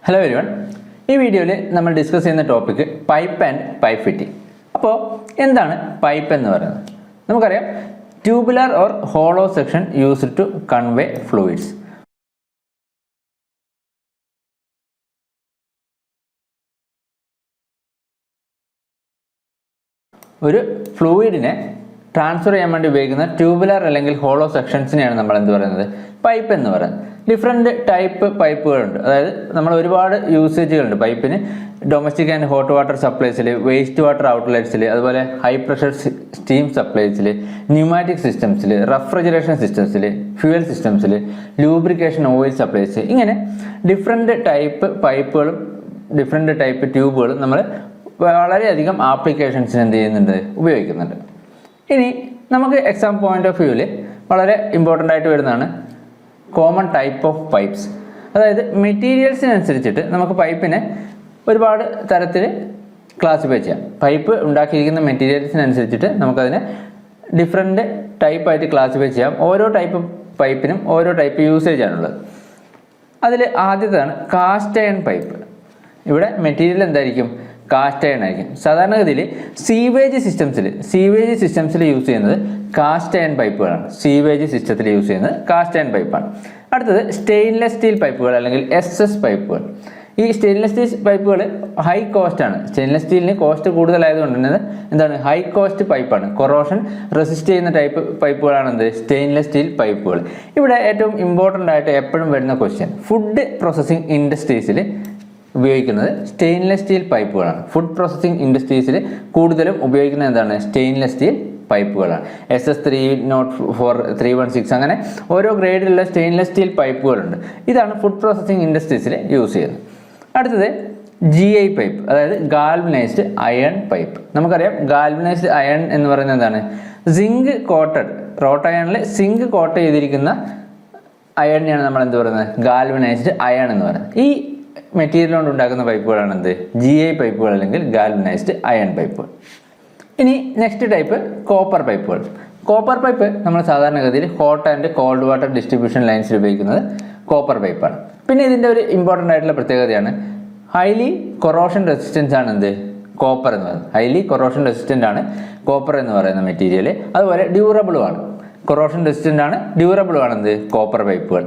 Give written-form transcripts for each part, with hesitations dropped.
Hello everyone, ഈ വീഡിയോയിൽ നമ്മൾ ഡിസ്കസ് ചെയ്യുന്ന topic pipe and pipe fitting. അപ്പോൾ എന്താണ് പൈപ്പ് എന്ന് പറയുന്നത്? നമുക്കറിയാം, tubular or hollow section used to convey fluids. ഒരു ഫ്ലൂയിഡിനെ ട്രാൻസ്ഫർ ചെയ്യാൻ വേണ്ടി ഉപയോഗിക്കുന്ന ട്യൂബുലർ അല്ലെങ്കിൽ ഹോളോ സെക്ഷൻസിനെയാണ് നമ്മൾ എന്ത് പറയുന്നത്? പൈപ്പ് എന്ന് പറയുന്നത്. ഡിഫറെൻറ്റ് ടൈപ്പ് പൈപ്പുകളുണ്ട്. അതായത് നമ്മൾ ഒരുപാട് യൂസേജുകളുണ്ട് പൈപ്പിന്. ഡൊമസ്റ്റിക് ആൻഡ് ഹോട്ട് വാട്ടർ സപ്ലൈസിൽ, വേസ്റ്റ് വാട്ടർ ഔട്ട്ലെറ്റ്സിൽ, അതുപോലെ ഹൈ പ്രഷർ സ്റ്റീം സപ്ലൈസിൽ, ന്യൂമാറ്റിക് സിസ്റ്റംസിൽ, റെഫ്രിജറേഷൻ സിസ്റ്റംസിൽ, ഫ്യൂവൽ സിസ്റ്റംസിൽ, ലൂബ്രിക്കേഷൻ ഓയിൽ സപ്ലൈസ്, ഇങ്ങനെ ഡിഫറെൻറ്റ് ടൈപ്പ് പൈപ്പുകളും ഡിഫറെൻറ്റ് ടൈപ്പ് ട്യൂബുകളും നമ്മൾ വളരെയധികം ആപ്ലിക്കേഷൻസിന് എന്ത് ചെയ്യുന്നുണ്ട്? ഉപയോഗിക്കുന്നുണ്ട്. ഇനി നമുക്ക് എക്സാം പോയിന്റ് ഓഫ് വ്യൂവിൽ വളരെ ഇമ്പോർട്ടൻ്റ് ആയിട്ട് വരുന്നതാണ് കോമൺ ടൈപ്പ് ഓഫ് പൈപ്സ്. അതായത് മെറ്റീരിയൽസിനനുസരിച്ചിട്ട് നമുക്ക് പൈപ്പിനെ ഒരുപാട് തരത്തിൽ ക്ലാസിഫൈ ചെയ്യാം. പൈപ്പ് ഉണ്ടാക്കിയിരിക്കുന്ന മെറ്റീരിയൽസിനനുസരിച്ചിട്ട് നമുക്കതിനെ ഡിഫറെൻറ്റ് ടൈപ്പായിട്ട് ക്ലാസിഫൈ ചെയ്യാം. ഓരോ ടൈപ്പ് പൈപ്പിനും ഓരോ ടൈപ്പ് യൂസേജ് ആണുള്ളത്. അതിൽ ആദ്യത്തേതാണ് കാസ്റ്റ് അയൺ പൈപ്പ്. ഇവിടെ മെറ്റീരിയൽ എന്തായിരിക്കും? കാസ്റ്റ് അയൺ ആയിരിക്കും. സാധാരണഗതിയിൽ സീവേജ് സിസ്റ്റംസിൽ യൂസ് ചെയ്യുന്നത് കാസ്റ്റ് അയൺ പൈപ്പുകളാണ്. സീവേജ് സിസ്റ്റത്തിൽ യൂസ് ചെയ്യുന്നത് കാസ്റ്റ് അയൺ പൈപ്പാണ്. അടുത്തത് സ്റ്റെയിൻലെസ് സ്റ്റീൽ പൈപ്പുകൾ അല്ലെങ്കിൽ SS പൈപ്പുകൾ. ഈ സ്റ്റെയിൻലെസ് സ്റ്റീൽ പൈപ്പുകൾ ഹൈ കോസ്റ്റ് ആണ്. സ്റ്റെയിൻലെസ് സ്റ്റീലിന് കോസ്റ്റ് കൂടുതലായതുകൊണ്ട് തന്നെ എന്താണ്? ഹൈ കോസ്റ്റ് പൈപ്പാണ്. കൊറോഷൻ റെസിസ്റ്റ് ചെയ്യുന്ന ടൈപ്പ് പൈപ്പുകളാണ് എന്ത്? സ്റ്റെയിൻലെസ് സ്റ്റീൽ പൈപ്പുകൾ. ഇവിടെ ഏറ്റവും ഇമ്പോർട്ടൻ്റ് ആയിട്ട് എപ്പോഴും വരുന്ന ക്വസ്റ്റ്യൻ, ഫുഡ് പ്രോസസ്സിംഗ് ഇൻഡസ്ട്രീസിൽ ഉപയോഗിക്കുന്നത് സ്റ്റെയിൻലെസ് സ്റ്റീൽ പൈപ്പുകളാണ്. ഫുഡ് പ്രോസസ്സിംഗ് ഇൻഡസ്ട്രീസിൽ കൂടുതലും ഉപയോഗിക്കുന്നത് എന്താണ്? Stainless steel പൈപ്പുകളാണ്. SS 304, 316 അങ്ങനെ ഓരോ ഗ്രേഡിലുള്ള സ്റ്റെയിൻലെസ് സ്റ്റീൽ പൈപ്പുകളുണ്ട്. ഇതാണ് ഫുഡ് പ്രോസസ്സിംഗ് ഇൻഡസ്ട്രീസിൽ യൂസ് ചെയ്യുന്നത്. അടുത്തത് GI പൈപ്പ്, അതായത് ഗാൽവനൈസ്ഡ് അയൺ പൈപ്പ്. നമുക്കറിയാം, ഗാൽവനൈസ്ഡ് അയൺ എന്ന് പറയുന്നത് എന്താണ്? സിങ്ക് കോട്ടഡ്, റോട്ട് അയണിൽ സിങ്ക് കോട്ട് ചെയ്തിരിക്കുന്ന അയണിനെയാണ് നമ്മൾ എന്ത് പറയുന്നത്? ഗാൽവനൈസ്ഡ് അയൺ എന്ന് പറയുന്നത്. ഈ മെറ്റീരിയൽ കൊണ്ട് ഉണ്ടാക്കുന്ന പൈപ്പുകളാണ് എന്ത്? GI പൈപ്പുകൾ അല്ലെങ്കിൽ ഗാൽവനൈസ്ഡ് അയൺ പൈപ്പുകൾ. ഇനി നെക്സ്റ്റ് ടൈപ്പ് കോപ്പർ പൈപ്പുകൾ. കോപ്പർ പൈപ്പ് നമ്മൾ സാധാരണഗതിയിൽ hot and cold water distribution ലൈൻസിൽ ഉപയോഗിക്കുന്നത് കോപ്പർ പൈപ്പാണ്. പിന്നെ ഇതിൻ്റെ ഒരു ഇമ്പോർട്ടൻ്റ് ആയിട്ടുള്ള പ്രത്യേകതയാണ് ഹൈലി കൊറോഷൻ റെസിസ്റ്റൻസ് ആണ് എന്ത്? കോപ്പർ എന്ന് പറയുന്നത്. ഹൈലി കൊറോഷൻ റെസിസ്റ്റൻ്റ് ആണ് കോപ്പർ എന്ന് പറയുന്ന മെറ്റീരിയൽ. അതുപോലെ ഡ്യൂറബിളും ആണ്. കൊറോഷൻ റെസിസ്റ്റൻ്റ് ആണ്, ഡ്യൂറബിളും ആണ് എന്ത്? കോപ്പർ പൈപ്പുകൾ.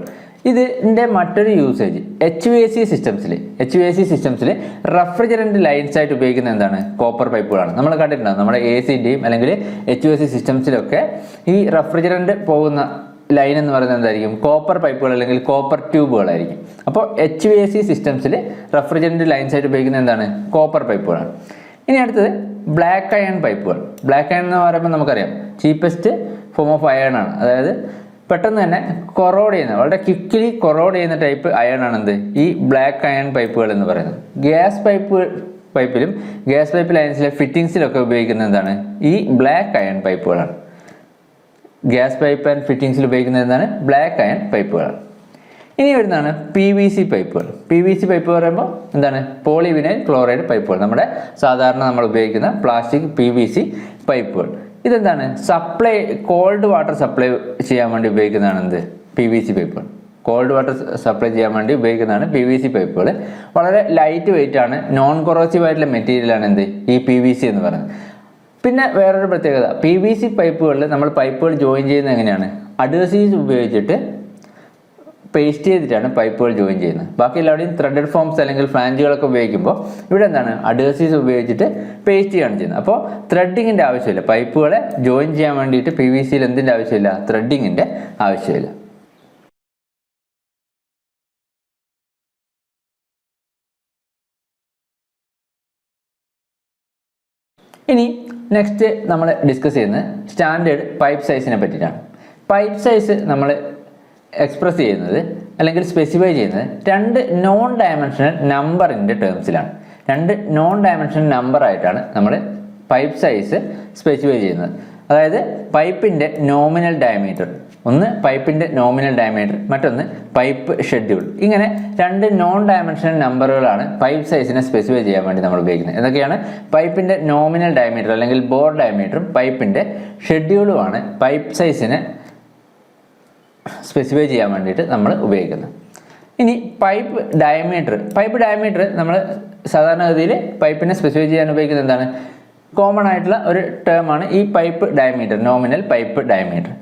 ഇതിൻ്റെ മറ്റൊരു യൂസേജ് HVAC സിസ്റ്റംസിൽ റെഫ്രിജറൻറ്റ് ലൈൻസ് ആയിട്ട് ഉപയോഗിക്കുന്ന എന്താണ്? കോപ്പർ പൈപ്പുകളാണ്. നമ്മൾ കണ്ടിട്ടുണ്ടാകും നമ്മുടെ AC-ൻ്റെയും അല്ലെങ്കിൽ HVAC സിസ്റ്റംസിലൊക്കെ ഈ റെഫ്രിജറൻറ്റ് പോകുന്ന ലൈൻ എന്ന് പറയുന്നത് എന്തായിരിക്കും? കോപ്പർ പൈപ്പുകൾ അല്ലെങ്കിൽ കോപ്പർ ട്യൂബുകളായിരിക്കും. അപ്പോൾ HVAC സിസ്റ്റംസിൽ റെഫ്രിജറൻറ്റ് ലൈൻസ് ആയിട്ട് ഉപയോഗിക്കുന്ന എന്താണ്? കോപ്പർ പൈപ്പുകളാണ്. ഇനി അടുത്തത് ബ്ലാക്ക് അയൺ പൈപ്പുകൾ. ബ്ലാക്ക് അയൺ എന്ന് പറയുമ്പോൾ നമുക്കറിയാം ചീപ്പസ്റ്റ് ഫോം ഓഫ് അയൺ ആണ്. അതായത് പെട്ടെന്ന് തന്നെ കൊറോഡ് ചെയ്യുന്ന, വളരെ ക്വിക്കലി കൊറോഡ് ചെയ്യുന്ന ടൈപ്പ് അയൺ ആണ് എന്ത്? ഈ ബ്ലാക്ക് അയൺ പൈപ്പുകൾ എന്ന് പറയുന്നത്. ഗ്യാസ് പൈപ്പിലും ഗ്യാസ് പൈപ്പ് ലൈൻസിലെ ഫിറ്റിംഗ്സിലൊക്കെ ഉപയോഗിക്കുന്നത് എന്താണ്? ഈ ബ്ലാക്ക് അയൺ പൈപ്പുകളാണ്. ഗ്യാസ് പൈപ്പ് ആൻഡ് ഫിറ്റിംഗ്സിൽ ഉപയോഗിക്കുന്നത് എന്താണ്? ബ്ലാക്ക് അയൺ പൈപ്പുകളാണ്. ഇനി വരുന്നതാണ് PVC പൈപ്പുകൾ. PVC പൈപ്പ് പറയുമ്പോൾ എന്താണ്? പോളിവിനൈൽ ക്ലോറൈഡ് പൈപ്പുകൾ. നമ്മുടെ സാധാരണ നമ്മൾ ഉപയോഗിക്കുന്ന പ്ലാസ്റ്റിക് PVC പൈപ്പുകൾ. ഇതെന്താണ്? സപ്ലൈ, കോൾഡ് വാട്ടർ സപ്ലൈ ചെയ്യാൻ വേണ്ടി ഉപയോഗിക്കുന്നതാണ് എന്ത്? PVC പൈപ്പുകൾ. കോൾഡ് വാട്ടർ സപ്ലൈ ചെയ്യാൻ വേണ്ടി ഉപയോഗിക്കുന്നതാണ് PVC പൈപ്പുകൾ. വളരെ ലൈറ്റ് വെയിറ്റ് ആണ്, നോൺ കൊറോസീവ് ആയിട്ടുള്ള മെറ്റീരിയലാണ് എന്ത്? ഈ PVC എന്ന് പറയുന്നത്. പിന്നെ വേറൊരു പ്രത്യേകത, PVC പൈപ്പുകളിൽ നമ്മൾ പൈപ്പുകൾ ജോയിൻ ചെയ്യുന്നത് എങ്ങനെയാണ്? അഡ്ഹസീവ്സ് ഉപയോഗിച്ചിട്ട് പേസ്റ്റ് ചെയ്തിട്ടാണ് പൈപ്പുകൾ ജോയിൻ ചെയ്യുന്നത്. ബാക്കി എല്ലാവരുടെയും ത്രെഡഡ് ഫോംസ് അല്ലെങ്കിൽ ഫ്ലാഞ്ചുകളൊക്കെ ഉപയോഗിക്കുമ്പോൾ ഇവിടെ എന്താണ്? അഡ്ഹസീവ്സ് ഉപയോഗിച്ചിട്ട് പേസ്റ്റ് ചെയ്യുകയാണ് ചെയ്യുന്നത്. അപ്പോൾ ത്രെഡിങ്ങിൻ്റെ ആവശ്യമില്ല. പൈപ്പുകളെ ജോയിൻ ചെയ്യാൻ വേണ്ടിയിട്ട് PVCയിൽ എന്തിൻ്റെ ആവശ്യമില്ല? ത്രെഡിങ്ങിൻ്റെ ആവശ്യമില്ല. ഇനി നെക്സ്റ്റ് നമ്മൾ ഡിസ്കസ് ചെയ്യുന്നത് സ്റ്റാൻഡേർഡ് പൈപ്പ് സൈസിനെ പറ്റിയിട്ടാണ്. പൈപ്പ് സൈസ് നമ്മൾ എക്സ്പ്രസ് ചെയ്യുന്നത് അല്ലെങ്കിൽ സ്പെസിഫൈ ചെയ്യുന്നത് രണ്ട് നോൺ ഡയമെൻഷണൽ നമ്പറിൻ്റെ ടേംസിലാണ്. രണ്ട് നോൺ ഡയമെൻഷണൽ നമ്പർ ആയിട്ടാണ് നമ്മൾ പൈപ്പ് സൈസ് സ്പെസിഫൈ ചെയ്യുന്നത്. അതായത് പൈപ്പിൻ്റെ നോമിനൽ ഡയമീറ്റർ, ഒന്ന് പൈപ്പിൻ്റെ നോമിനൽ ഡയമീറ്റർ, മറ്റൊന്ന് പൈപ്പ് ഷെഡ്യൂൾ. ഇങ്ങനെ രണ്ട് നോൺ ഡയമെൻഷണൽ നമ്പറുകളാണ് പൈപ്പ് സൈസിനെ സ്പെസിഫൈ ചെയ്യാൻ വേണ്ടി നമ്മൾ ഉപയോഗിക്കുന്നത്. എന്തൊക്കെയാണ്? പൈപ്പിൻ്റെ നോമിനൽ ഡയമീറ്റർ അല്ലെങ്കിൽ ബോർ ഡയമീറ്ററും പൈപ്പിൻ്റെ ഷെഡ്യൂളുമാണ് പൈപ്പ് സൈസിനെ സ്പെസിഫൈ ചെയ്യാൻ വേണ്ടിയിട്ട് നമ്മൾ ഉപയോഗിക്കുന്നത്. ഇനി പൈപ്പ് ഡയമീറ്റർ നമ്മൾ സാധാരണഗതിയിൽ പൈപ്പിനെ സ്പെസിഫൈ ചെയ്യാൻ ഉപയോഗിക്കുന്നത് എന്താണ്? കോമൺ ആയിട്ടുള്ള ഒരു ടേമാണ് ഈ pipe diameter, nominal pipe diameter.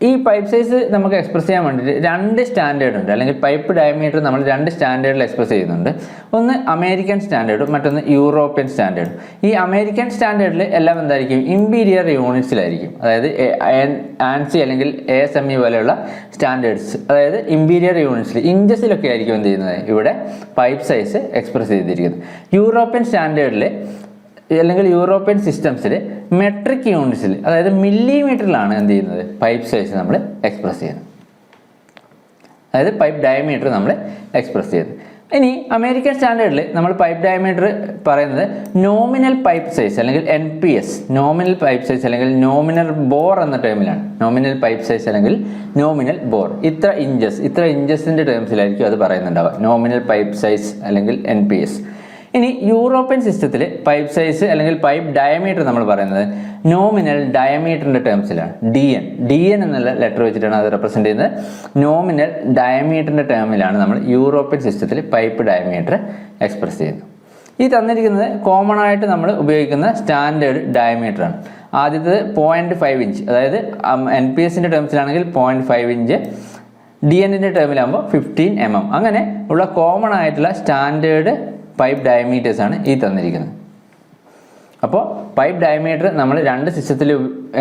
ഈ പൈപ്പ് സൈസ് നമുക്ക് എക്സ്പ്രസ് ചെയ്യാൻ വേണ്ടിയിട്ട് 2 സ്റ്റാൻഡേർഡ് ഉണ്ട്, അല്ലെങ്കിൽ പൈപ്പ് ഡയമീറ്റർ നമ്മൾ 2 സ്റ്റാൻഡേർഡിൽ എക്സ്പ്രസ് ചെയ്യുന്നുണ്ട്. ഒന്ന് അമേരിക്കൻ സ്റ്റാൻഡേർഡും മറ്റൊന്ന് യൂറോപ്യൻ സ്റ്റാൻഡേർഡും. ഈ അമേരിക്കൻ സ്റ്റാൻഡേർഡിൽ എല്ലാം എന്തായിരിക്കും? ഇമ്പീരിയർ യൂണിറ്റ്സിലായിരിക്കും. അതായത് ആൻസി അല്ലെങ്കിൽ ASME പോലെയുള്ള സ്റ്റാൻഡേർഡ്സ്, അതായത് ഇമ്പീരിയർ യൂണിറ്റ്സിൽ ഇഞ്ചസിലൊക്കെ ആയിരിക്കും എന്ത് ചെയ്യുന്നത്? ഇവിടെ പൈപ്പ് സൈസ് എക്സ്പ്രസ് ചെയ്തിരിക്കുന്നത്. യൂറോപ്യൻ സ്റ്റാൻഡേർഡിൽ അല്ലെങ്കിൽ യൂറോപ്യൻ സിസ്റ്റംസിൽ മെട്രിക് യൂണിറ്റ്സിൽ, അതായത് മില്ലിമീറ്ററിലാണ് എന്ത് ചെയ്യുന്നത്? പൈപ്പ് സൈസ് നമ്മൾ എക്സ്പ്രസ് ചെയ്യുന്നത്, അതായത് പൈപ്പ് ഡയമീറ്റർ നമ്മൾ എക്സ്പ്രസ് ചെയ്യുന്നത്. ഇനി അമേരിക്കൻ സ്റ്റാൻഡേർഡിൽ നമ്മൾ പൈപ്പ് ഡയമീറ്റർ പറയുന്നത് നോമിനൽ പൈപ്പ് സൈസ് അല്ലെങ്കിൽ NPS, നോമിനൽ പൈപ്പ് സൈസ് അല്ലെങ്കിൽ നോമിനൽ ബോർ എന്ന ടേമിലാണ്. നോമിനൽ പൈപ്പ് സൈസ് അല്ലെങ്കിൽ നോമിനൽ ബോർ, ഇത്ര ഇഞ്ചസിൻ്റെ ടേംസിലായിരിക്കും അത് പറയുന്നുണ്ടാവുക, നോമിനൽ പൈപ്പ് സൈസ് അല്ലെങ്കിൽ NPS. ഇനി യൂറോപ്യൻ സിസ്റ്റത്തിൽ പൈപ്പ് സൈസ് അല്ലെങ്കിൽ പൈപ്പ് ഡയമീറ്റർ നമ്മൾ പറയുന്നത് നോമിനൽ ഡയമീറ്ററിൻ്റെ ടേംസിലാണ്. DN എന്നുള്ള ലെറ്റർ വെച്ചിട്ടാണ് അത് റെപ്രസെൻ്റ് ചെയ്യുന്നത്. നോമിനൽ ഡയമീറ്ററിൻ്റെ ടേമിലാണ് നമ്മൾ യൂറോപ്യൻ സിസ്റ്റത്തിൽ പൈപ്പ് ഡയമീറ്റർ എക്സ്പ്രസ് ചെയ്യുന്നത്. ഈ തന്നിരിക്കുന്നത് കോമൺ ആയിട്ട് നമ്മൾ ഉപയോഗിക്കുന്ന സ്റ്റാൻഡേർഡ് ഡയമീറ്ററാണ്. ആദ്യത്തേത് 0.5 ഇഞ്ച്, അതായത് NPSൻ്റെ ടേംസിലാണെങ്കിൽ 0.5 ഇഞ്ച്, DNൻ്റെ ടേമിലാകുമ്പോൾ 15 mm. അങ്ങനെ ഉള്ള കോമൺ ആയിട്ടുള്ള സ്റ്റാൻഡേർഡ് പൈപ്പ് ഡയമീറ്റേഴ്സ് ആണ് ഈ തന്നിരിക്കുന്നത്. അപ്പോൾ പൈപ്പ് ഡയമീറ്റർ നമ്മൾ 2 സിസ്റ്റത്തിൽ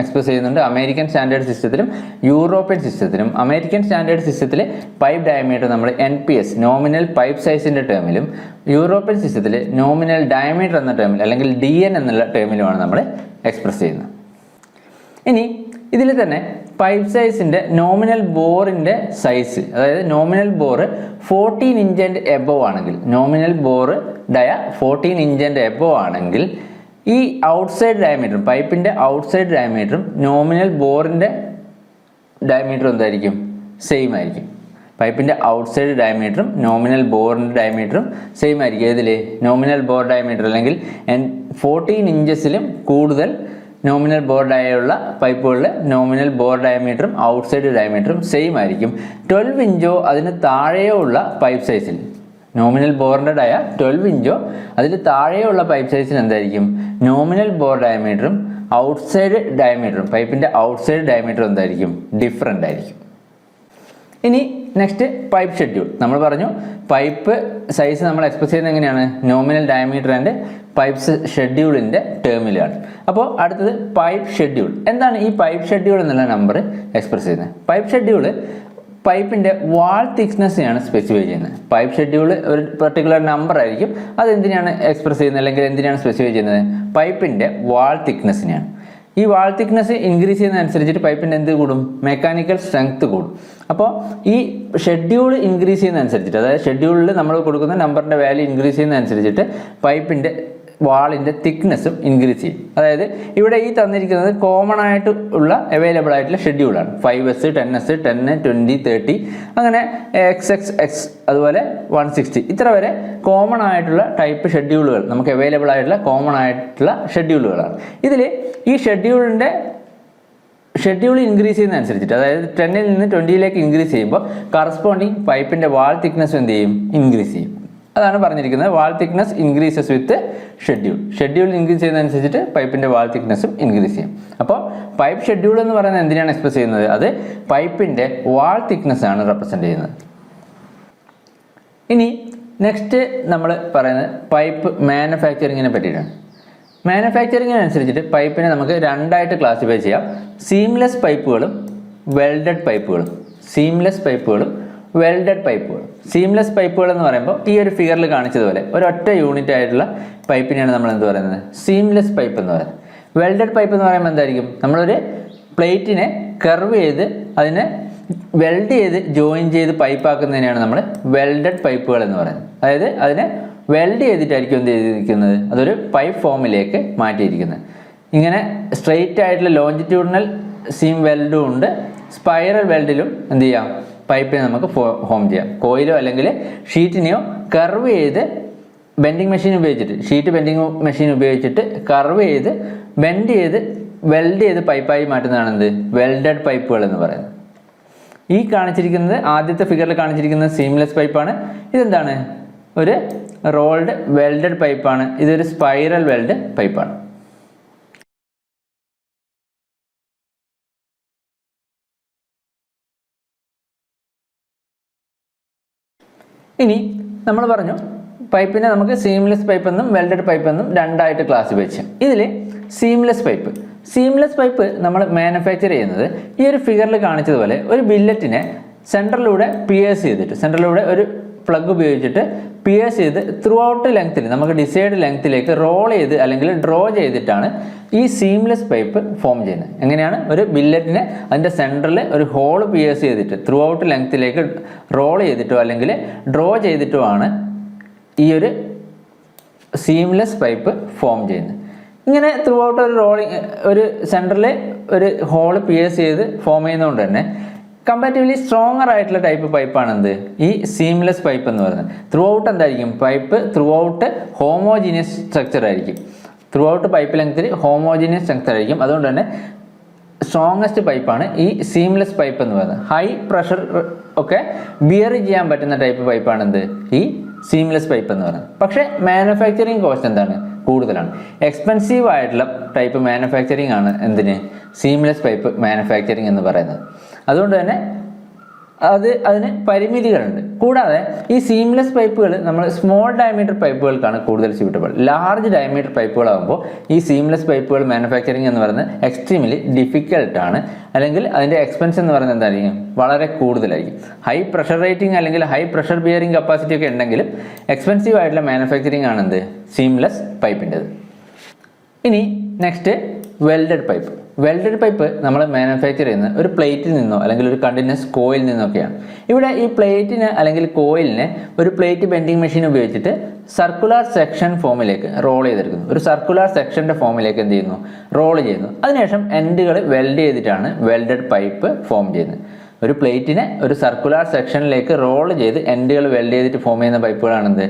എക്സ്പ്രസ് ചെയ്യുന്നുണ്ട്, അമേരിക്കൻ സ്റ്റാൻഡേർഡ് സിസ്റ്റത്തിലും യൂറോപ്യൻ സിസ്റ്റത്തിലും. അമേരിക്കൻ സ്റ്റാൻഡേർഡ് സിസ്റ്റത്തിൽ പൈപ്പ് ഡയമീറ്റർ നമ്മൾ NPS, നോമിനൽ പൈപ്പ് സൈസിൻ്റെ ടേമിലും, യൂറോപ്യൻ സിസ്റ്റത്തിൽ നോമിനൽ ഡയമീറ്റർ എന്ന ടേമിൽ അല്ലെങ്കിൽ DN എന്നുള്ള ടേമിലുമാണ് നമ്മൾ എക്സ്പ്രസ് ചെയ്യുന്നത്. ഇനി ഇതിൽ തന്നെ പൈപ്പ് സൈസിൻ്റെ നോമിനൽ ബോറിൻ്റെ സൈസ്, അതായത് nominal bore 14 inch and above ആണെങ്കിൽ, nominal bore 14 inch and above ആണെങ്കിൽ ഈ ഔട്ട്സൈഡ് ഡയമീറ്ററും പൈപ്പിൻ്റെ ഔട്ട്സൈഡ് ഡയമീറ്ററും നോമിനൽ ബോറിൻ്റെ ഡയമീറ്ററും എന്തായിരിക്കും? സെയിം ആയിരിക്കും. പൈപ്പിൻ്റെ ഔട്ട്സൈഡ് ഡയമീറ്ററും നോമിനൽ ബോറിൻ്റെ ഡയമീറ്ററും സെയിം ആയിരിക്കും. ഇതിൽ നോമിനൽ ബോർ ഡയമീറ്റർ അല്ലെങ്കിൽ 14 ഇഞ്ചസിലും കൂടുതൽ നോമിനൽ ബോർ ഡയുള്ള പൈപ്പുകളിൽ നോമിനൽ ബോർ ഡയമീറ്ററും ഔട്ട്സൈഡ് ഡയമീറ്ററും സെയിം ആയിരിക്കും. 12 ഇഞ്ചോ അതിന് താഴെയോ ഉള്ള പൈപ്പ് സൈസിൽ, നോമിനൽ ബോറിൻ്റെ 12 ഇഞ്ചോ അതിൽ താഴെയോ ഉള്ള പൈപ്പ് സൈസിൽ എന്തായിരിക്കും? നോമിനൽ ബോർ ഡയമീറ്ററും ഔട്ട്സൈഡ് ഡയമീറ്ററും പൈപ്പിൻ്റെ ഔട്ട്സൈഡ് ഡയമീറ്ററും എന്തായിരിക്കും? ഡിഫറൻ്റ് ആയിരിക്കും. ഇനി നെക്സ്റ്റ് പൈപ്പ് ഷെഡ്യൂൾ. നമ്മൾ പറഞ്ഞു പൈപ്പ് സൈസ് നമ്മൾ എക്സ്പ്രസ് ചെയ്യുന്നത് എങ്ങനെയാണ്? നോമിനൽ ഡയമീറ്റർ ആൻഡ് പൈപ്പ് ഷെഡ്യൂളിൻ്റെ ടേമിലാണ്. അപ്പോൾ അടുത്തത് പൈപ്പ് ഷെഡ്യൂൾ. എന്താണ് ഈ പൈപ്പ് ഷെഡ്യൂൾ എന്നുള്ള നമ്പർ എക്സ്പ്രസ് ചെയ്യുന്നത്? പൈപ്പ് ഷെഡ്യൂൾ പൈപ്പിൻ്റെ വാൾ തിക്നെസ്സിനെയാണ് സ്പെസിഫൈ ചെയ്യുന്നത്. പൈപ്പ് ഷെഡ്യൂൾ ഒരു പെർട്ടിക്കുലർ നമ്പർ ആയിരിക്കും. അതെന്തിനാണ് എക്സ്പ്രസ് ചെയ്യുന്നത് അല്ലെങ്കിൽ എന്തിനാണ് സ്പെസിഫൈ ചെയ്യുന്നത്? പൈപ്പിൻ്റെ വാൾ തിക്നെസ്സിനെയാണ്. ഈ വാൾ തിക്നെസ് ഇൻക്രീസ് ചെയ്യുന്നതനുസരിച്ചിട്ട് പൈപ്പിൻ്റെ എന്ത് കൂടും? മെക്കാനിക്കൽ സ്ട്രെങ്ത് കൂടും. അപ്പോൾ ഈ ഷെഡ്യൂൾ ഇൻക്രീസ് ചെയ്യുന്നതനുസരിച്ചിട്ട്, അതായത് ഷെഡ്യൂളിൽ നമ്മൾ കൊടുക്കുന്ന നമ്പറിൻ്റെ വാല്യൂ ഇൻക്രീസ് ചെയ്യുന്നതനുസരിച്ചിട്ട് പൈപ്പിൻ്റെ വാളിൻ്റെ തിക്നെസ്സും ഇൻക്രീസ് ചെയ്യും. അതായത് ഇവിടെ ഈ തന്നിരിക്കുന്നത് കോമൺ ആയിട്ട് ഉള്ള അവൈലബിൾ ആയിട്ടുള്ള ഷെഡ്യൂളാണ്. 5S, 10S, 10, 20, 30 അങ്ങനെ XX, അതുപോലെ 160 ഇത്ര വരെ കോമൺ ആയിട്ടുള്ള ടൈപ്പ് ഷെഡ്യൂളുകൾ നമുക്ക് അവൈലബിൾ ആയിട്ടുള്ള കോമൺ ആയിട്ടുള്ള ഷെഡ്യൂളുകളാണ്. ഇതിൽ ഈ ഷെഡ്യൂൾ ഇൻക്രീസ് ചെയ്യുന്നതനുസരിച്ചിട്ട്, അതായത് 10ൽ നിന്ന് 20ലേക്ക് ഇൻക്രീസ് ചെയ്യുമ്പോൾ കറസ്പോണ്ടിങ് പൈപ്പിൻ്റെ വാൾ തിക്നെസ് എന്ത് ചെയ്യും? ഇൻക്രീസ് ചെയ്യും. അതാണ് പറഞ്ഞിരിക്കുന്നത്. Wall thickness increases with schedule increase ചെയ്യുന്നതനുസരിച്ചിട്ട് പൈപ്പിൻ്റെ വാൾ തിക്നെസ്സും ഇൻക്രീസ് ചെയ്യും. അപ്പോൾ പൈപ്പ് ഷെഡ്യൂൾ എന്ന് പറയുന്നത് എന്തിനാണ് എക്സ്പ്രസ് ചെയ്യുന്നത്? അത് പൈപ്പിൻ്റെ വാൾ തിക്നെസ് ആണ് റെപ്രസെൻ്റ് ചെയ്യുന്നത്. ഇനി നെക്സ്റ്റ് നമ്മൾ പറയുന്നത് പൈപ്പ് മാനുഫാക്ചറിങ്ങിനെ പറ്റിയിട്ടാണ്. മാനുഫാക്ചറിങ്ങിനനുസരിച്ചിട്ട് പൈപ്പിനെ നമുക്ക് 2ആയിട്ട് ക്ലാസിഫൈ ചെയ്യാം. സീംലെസ് പൈപ്പുകളും വെൽഡഡ് പൈപ്പുകളും. സീംലെസ് പൈപ്പുകൾ എന്ന് പറയുമ്പോൾ ഈ ഒരു ഫിഗറിൽ കാണിച്ചതുപോലെ ഒരൊറ്റ യൂണിറ്റ് ആയിട്ടുള്ള പൈപ്പിനെയാണ് നമ്മൾ എന്ത് പറയുന്നത്? സീംലെസ് പൈപ്പ് എന്ന് പറയുന്നത്. വെൽഡഡ് പൈപ്പ് എന്ന് പറയുമ്പോൾ എന്തായിരിക്കും? നമ്മളൊരു പ്ലേറ്റിനെ കർവ് ചെയ്ത് അതിനെ വെൽഡ് ചെയ്ത് ജോയിൻ ചെയ്ത് പൈപ്പാക്കുന്നതിനെയാണ് നമ്മൾ വെൽഡഡ് പൈപ്പുകൾ എന്ന് പറയുന്നത്. അതായത് അതിനെ വെൽഡ് ചെയ്തിട്ടായിരിക്കും എന്ത് ചെയ്തിരിക്കുന്നത്? അതൊരു പൈപ്പ് ഫോമിലേക്ക് മാറ്റിയിരിക്കുന്നത്. ഇങ്ങനെ സ്ട്രെയിറ്റ് ആയിട്ടുള്ള ലോഞ്ചിറ്റ്യൂഡിനൽ സീം വെൽഡും ഉണ്ട്, സ്പൈറൽ വെൽഡിലും എന്ത് ചെയ്യാം? പൈപ്പിനെ നമുക്ക് ഫോം ചെയ്യാം. കോയിലോ അല്ലെങ്കിൽ ഷീറ്റിനെയോ കർവ് ചെയ്ത് ബെൻഡിങ് മെഷീൻ ഉപയോഗിച്ചിട്ട്, ഷീറ്റ് ബെൻഡിങ് മെഷീൻ ഉപയോഗിച്ചിട്ട് കർവ് ചെയ്ത് ബെൻഡ് ചെയ്ത് വെൽഡ് ചെയ്ത് പൈപ്പായി മാറ്റുന്നതാണ് എന്ത്? വെൽഡഡ് പൈപ്പുകൾ എന്ന് പറയുന്നത്. ഈ കാണിച്ചിരിക്കുന്നത് ആദ്യത്തെ ഫിഗറിൽ കാണിച്ചിരിക്കുന്നത് സീംലെസ് പൈപ്പാണ്. ഇതെന്താണ്? ഒരു റോൾഡ് വെൽഡഡ് പൈപ്പാണ്. ഇതൊരു സ്പൈറൽ വെൽഡ് പൈപ്പാണ്. ഇനി നമ്മൾ പറഞ്ഞു പൈപ്പിനെ നമുക്ക് സീംലെസ് പൈപ്പ് എന്നും വെൽഡഡ് പൈപ്പ് എന്നും രണ്ടായിട്ട് ക്ലാസിഫൈ ചെയ്യാം. ഇതിൽ സീംലെസ് പൈപ്പ് നമ്മൾ മാനുഫാക്ചർ ചെയ്യുന്നത് ഈ ഒരു ഫിഗറിൽ കാണിച്ചതുപോലെ ഒരു ബില്ലറ്റിനെ സെൻറ്ററിലൂടെ പിയേഴ്സ് ചെയ്തിട്ട്, സെൻറ്ററിലൂടെ ഒരു പ്ലഗ് ഉപയോഗിച്ചിട്ട് പിയേഴ്സ് ചെയ്ത് ത്രൂ ഔട്ട് ലെങ്ത്തിൽ നമുക്ക് ഡിസൈഡ് ലെങ്ത്തിലേക്ക് റോൾ ചെയ്ത് അല്ലെങ്കിൽ ഡ്രോ ചെയ്തിട്ടാണ് ഈ സീംലെസ് പൈപ്പ് ഫോം ചെയ്യുന്നത്. എങ്ങനെയാണ്? ഒരു ബില്ലറ്റിനെ അതിൻ്റെ സെൻറ്ററിൽ ഒരു ഹോൾ പിയേഴ്സ് ചെയ്തിട്ട് ത്രൂ ഔട്ട് ലെങ്ത്തിലേക്ക് റോൾ ചെയ്തിട്ടോ അല്ലെങ്കിൽ ഡ്രോ ചെയ്തിട്ടോ ആണ് ഈ ഒരു സീംലെസ് പൈപ്പ് ഫോം ചെയ്യുന്നത്. ഇങ്ങനെ ത്രൂ ഔട്ട് ഒരു റോളിങ് ഒരു സെൻറ്ററിൽ ഒരു ഹോൾ പിയേഴ്സ് ചെയ്ത് ഫോം ചെയ്യുന്നതുകൊണ്ട് തന്നെ കമ്പാരിറ്റീവ്ലി സ്ട്രോങ്ങർ ആയിട്ടുള്ള ടൈപ്പ് പൈപ്പാണ് എന്ത്? ഈ സീംലെസ് പൈപ്പ് എന്ന് പറയുന്നത്. ത്രൂ ഔട്ട് എന്തായിരിക്കും? Pipe throughout homogeneous structure ആയിരിക്കും. ത്രൂ ഔട്ട് പൈപ്പ് ലെങ്ത്തിൽ ഹോമോജീനിയസ് സ്ട്രക്ചർ ആയിരിക്കും. അതുകൊണ്ട് തന്നെ സ്ട്രോങ്ങസ്റ്റ് പൈപ്പാണ് ഈ സീംലെസ് പൈപ്പ് എന്ന് പറയുന്നത്. ഹൈ പ്രഷർ ഒക്കെ ബിയർ ചെയ്യാൻ പറ്റുന്ന ടൈപ്പ് പൈപ്പാണ് എന്ത്? ഈ സീംലെസ് പൈപ്പ് എന്ന് പറയുന്നത്. പക്ഷേ മാനുഫാക്ചറിങ് കോസ്റ്റ് എന്താണ്? കൂടുതലാണ്. എക്സ്പെൻസീവ് ആയിട്ടുള്ള ടൈപ്പ് മാനുഫാക്ചറിങ് ആണ് എന്തിന്? സീംലെസ് പൈപ്പ് മാനുഫാക്ചറിങ് എന്ന് പറയുന്നത്. അതുകൊണ്ട് തന്നെ അതിന് പരിമിതികളുണ്ട്. കൂടാതെ ഈ സീംലെസ് പൈപ്പുകൾ നമ്മൾ സ്മോൾ ഡയമീറ്റർ പൈപ്പുകൾക്കാണ് കൂടുതൽ സ്യൂട്ടബിൾ. ലാർജ് ഡയമീറ്റർ പൈപ്പുകളാകുമ്പോൾ ഈ സീംലെസ് പൈപ്പുകൾ മാനുഫാക്ചറിങ് എന്ന് പറയുന്നത് എക്സ്ട്രീംലി ഡിഫിക്കൽട്ടാണ്. അല്ലെങ്കിൽ അതിൻ്റെ എക്സ്പെൻസ് എന്ന് പറയുന്നത് എന്തായിരിക്കും? വളരെ കൂടുതലായിരിക്കും. ഹൈ പ്രഷർ റേറ്റിംഗ് അല്ലെങ്കിൽ ഹൈ പ്രഷർ ബിയറിംഗ് കപ്പാസിറ്റി ഒക്കെ ഉണ്ടെങ്കിലും എക്സ്പെൻസീവ് ആയിട്ടുള്ള മാനുഫാക്ചറിങ് ആണ് എന്ത്? സീംലെസ് പൈപ്പിൻ്റെത്. ഇനി നെക്സ്റ്റ് വെൽഡഡ് പൈപ്പ് നമ്മൾ മാനുഫാക്ചർ ചെയ്യുന്നത് ഒരു പ്ലേറ്റിൽ നിന്നോ അല്ലെങ്കിൽ ഒരു കണ്ടിന്യൂസ് കോയിൽ നിന്നൊക്കെയാണ്. ഇവിടെ ഈ പ്ലേറ്റിന് അല്ലെങ്കിൽ കോയിലിനെ ഒരു പ്ലേറ്റ് ബെൻഡിങ് മെഷീൻ ഉപയോഗിച്ചിട്ട് സർക്കുലർ സെക്ഷൻ ഫോമിലേക്ക് റോൾ ചെയ്തെടുക്കുന്നു. ഒരു സർക്കുലർ സെക്ഷൻ്റെ ഫോമിലേക്ക് എന്ത് ചെയ്യുന്നു? റോൾ ചെയ്യുന്നു. അതിനുശേഷം എൻഡുകൾ വെൽഡ് ചെയ്തിട്ടാണ് വെൽഡഡ് പൈപ്പ് ഫോം ചെയ്യുന്നത്. ഒരു പ്ലേറ്റിനെ ഒരു സർക്കുലർ സെക്ഷനിലേക്ക് റോൾ ചെയ്ത് എൻഡുകൾ വെൽഡ് ചെയ്തിട്ട് ഫോം ചെയ്യുന്ന പൈപ്പുകളാണെന്ത്?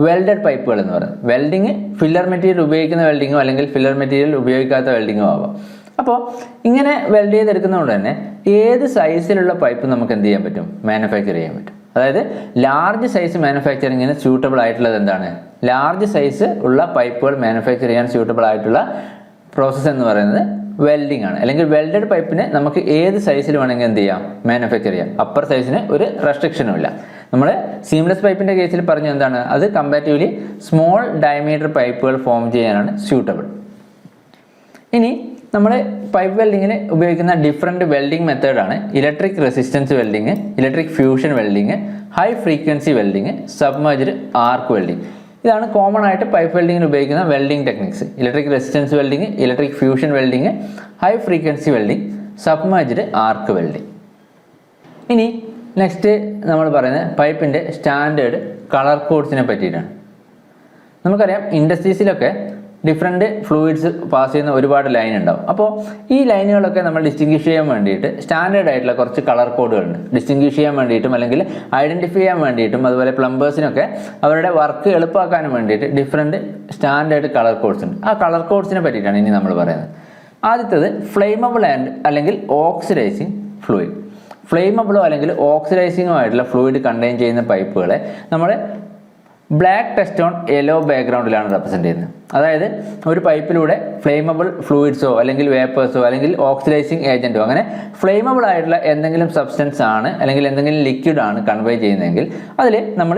വെൽഡഡ് പൈപ്പുകൾ എന്ന് പറയുന്നത്. വെൽഡിങ് ഫില്ലർ മെറ്റീരിയൽ ഉപയോഗിക്കുന്ന വെൽഡിങ്ങോ അല്ലെങ്കിൽ ഫില്ലർ മെറ്റീരിയൽ ഉപയോഗിക്കാത്ത വെൽഡിങ്ങോ ആവാം. അപ്പോൾ ഇങ്ങനെ വെൽഡ് ചെയ്തെടുക്കുന്നതുകൊണ്ട് തന്നെ ഏത് സൈസിലുള്ള പൈപ്പ് നമുക്ക് എന്ത് ചെയ്യാൻ പറ്റും? മാനുഫാക്ചർ ചെയ്യാൻ പറ്റും. അതായത് ലാർജ് സൈസ് മാനുഫാക്ചറിങ്ങിന് സ്യൂട്ടബിൾ ആയിട്ടുള്ളത് എന്താണ്? ലാർജ് സൈസ് ഉള്ള പൈപ്പുകൾ മാനുഫാക്ചർ ചെയ്യാൻ സ്യൂട്ടബിൾ ആയിട്ടുള്ള പ്രോസസ്സ് എന്ന് പറയുന്നത് വെൽഡിംഗ് ആണ്. അല്ലെങ്കിൽ വെൽഡഡ് പൈപ്പിന് നമുക്ക് ഏത് സൈസിൽ വേണമെങ്കിൽ എന്ത് ചെയ്യാം? മാനുഫാക്ചർ ചെയ്യാം. അപ്പർ സൈസിന് ഒരു റെസ്ട്രിക്ഷനും ഇല്ല. നമ്മൾ സീംലെസ് പൈപ്പിൻ്റെ കേസിൽ പറഞ്ഞ എന്താണ്? അത് കമ്പാരിറ്റീവ്ലി സ്മോൾ ഡയമീറ്റർ പൈപ്പുകൾ ഫോം ചെയ്യാനാണ് സ്യൂട്ടബിൾ. ഇനി നമ്മൾ പൈപ്പ് വെൽഡിങ്ങിന് ഉപയോഗിക്കുന്ന ഡിഫറെൻറ്റ് വെൽഡിംഗ് മെത്തേഡാണ് electric resistance welding, electric fusion welding, high frequency welding, submerged ആർക്ക് വെൽഡിങ്. ഇതാണ് കോമൺ ആയിട്ട് പൈപ്പ് വെൽഡിങ്ങിന് ഉപയോഗിക്കുന്ന welding techniques. Electric resistance welding, electric fusion welding, high frequency welding, submerged ആർക്ക് welding. ഇനി next നമ്മൾ പറയുന്നത് പൈപ്പിൻ്റെ സ്റ്റാൻഡേർഡ് കളർ കോഡ്സിനെ പറ്റിയിട്ടാണ്. നമുക്കറിയാം ഇൻഡസ്ട്രീസിലൊക്കെ ഡിഫറെൻറ്റ് ഫ്ലൂയിഡ്സ് പാസ് ചെയ്യുന്ന ഒരുപാട് ലൈൻ ഉണ്ടാവും. അപ്പോൾ ഈ ലൈനുകളൊക്കെ നമ്മൾ ഡിസ്റ്റിങ്വിഷ് ചെയ്യാൻ വേണ്ടിയിട്ട് സ്റ്റാൻഡേർഡ് ആയിട്ടുള്ള കുറച്ച് കളർ കോഡുകളുണ്ട്. ഡിസ്റ്റിങ്വിഷ് ചെയ്യാൻ വേണ്ടിയിട്ടും അല്ലെങ്കിൽ ഐഡൻറ്റിഫൈ ചെയ്യാൻ വേണ്ടിയിട്ടും അതുപോലെ പ്ലംബേഴ്സിനൊക്കെ അവരുടെ വർക്ക് എളുപ്പമാക്കാനും വേണ്ടിയിട്ട് ഡിഫറെൻറ്റ് സ്റ്റാൻഡേർഡ് കളർ കോഡ്സ് ഉണ്ട്. ആ കളർ കോഡ്സിനെ പറ്റിയിട്ടാണ് ഇനി നമ്മൾ പറയുന്നത്. ആദ്യത്തേത് ഫ്ലെയിമബിൾ ആൻഡ് അല്ലെങ്കിൽ ഓക്സിഡൈസിങ് ഫ്ലൂയിഡ്. ഫ്ലെയിമബിളോ അല്ലെങ്കിൽ ഓക്സിഡൈസിങ്ങോ ആയിട്ടുള്ള ഫ്ലൂയിഡ് കണ്ടെയ്ൻ ചെയ്യുന്ന പൈപ്പുകളെ നമ്മൾ ബ്ലാക്ക് ടെസ്റ്റോൺ യെല്ലോ ബാക്ക്ഗ്രൗണ്ടിലാണ് റെപ്രസെൻറ്റ് ചെയ്യുന്നത്. അതായത് ഒരു പൈപ്പിലൂടെ ഫ്ലെയിമബിൾ ഫ്ലൂയിഡ്സോ അല്ലെങ്കിൽ വേപ്പേഴ്സോ അല്ലെങ്കിൽ ഓക്സിഡൈസിങ് ഏജൻറ്റോ അങ്ങനെ ഫ്ലെയിമബിൾ ആയിട്ടുള്ള എന്തെങ്കിലും സബ്സ്റ്റൻസ് ആണ് അല്ലെങ്കിൽ എന്തെങ്കിലും ലിക്വിഡ് ആണ് കൺവേ ചെയ്യുന്നതെങ്കിൽ അതിൽ നമ്മൾ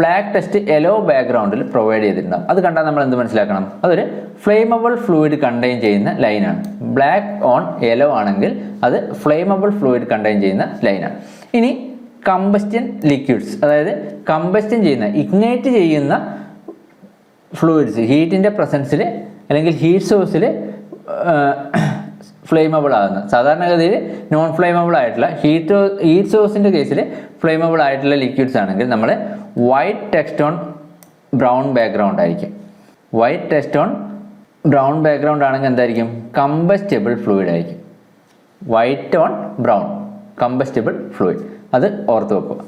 ബ്ലാക്ക് ടെസ്റ്റ് യെല്ലോ ബാക്ക്ഗ്രൗണ്ടിൽ പ്രൊവൈഡ് ചെയ്തിട്ടുണ്ടാകും. അത് കണ്ടാൽ നമ്മൾ എന്ത് മനസ്സിലാക്കണം? അതൊരു ഫ്ലെയിമബിൾ ഫ്ലൂയിഡ് കണ്ടെയ്ൻ ചെയ്യുന്ന ലൈനാണ്. ബ്ലാക്ക് ഓൺ യെല്ലോ ആണെങ്കിൽ അത് ഫ്ലെയിമബിൾ ഫ്ലൂയിഡ് കണ്ടെയ്ൻ ചെയ്യുന്ന ലൈനാണ്. ഇനി കമ്പസ്റ്റൻ ലിക്വിഡ്സ്, അതായത് കമ്പസ്റ്റൻ ചെയ്യുന്ന ഇഗ്നൈറ്റ് ചെയ്യുന്ന ഫ്ലൂയിഡ്സ് ഹീറ്റിൻ്റെ പ്രസൻസിൽ അല്ലെങ്കിൽ ഹീറ്റ് സോഴ്സിൽ ഫ്ലെയിമബിൾ ആകുന്ന, സാധാരണഗതിയിൽ നോൺ ഫ്ലെയിമബിൾ ആയിട്ടുള്ള ഹീറ്റ് സോഴ്സിൻ്റെ കേസിൽ ഫ്ലെയിമബിൾ ആയിട്ടുള്ള ലിക്വിഡ്സ് ആണെങ്കിൽ നമ്മൾ white text on brown background ആയിരിക്കും. White text on brown background ആണെങ്കിൽ എന്തായിരിക്കും? കമ്പസ്റ്റബിൾ ഫ്ലൂയിഡ് ആയിരിക്കും. White on brown combustible fluid, അത് ഓർത്ത് വെക്കുക.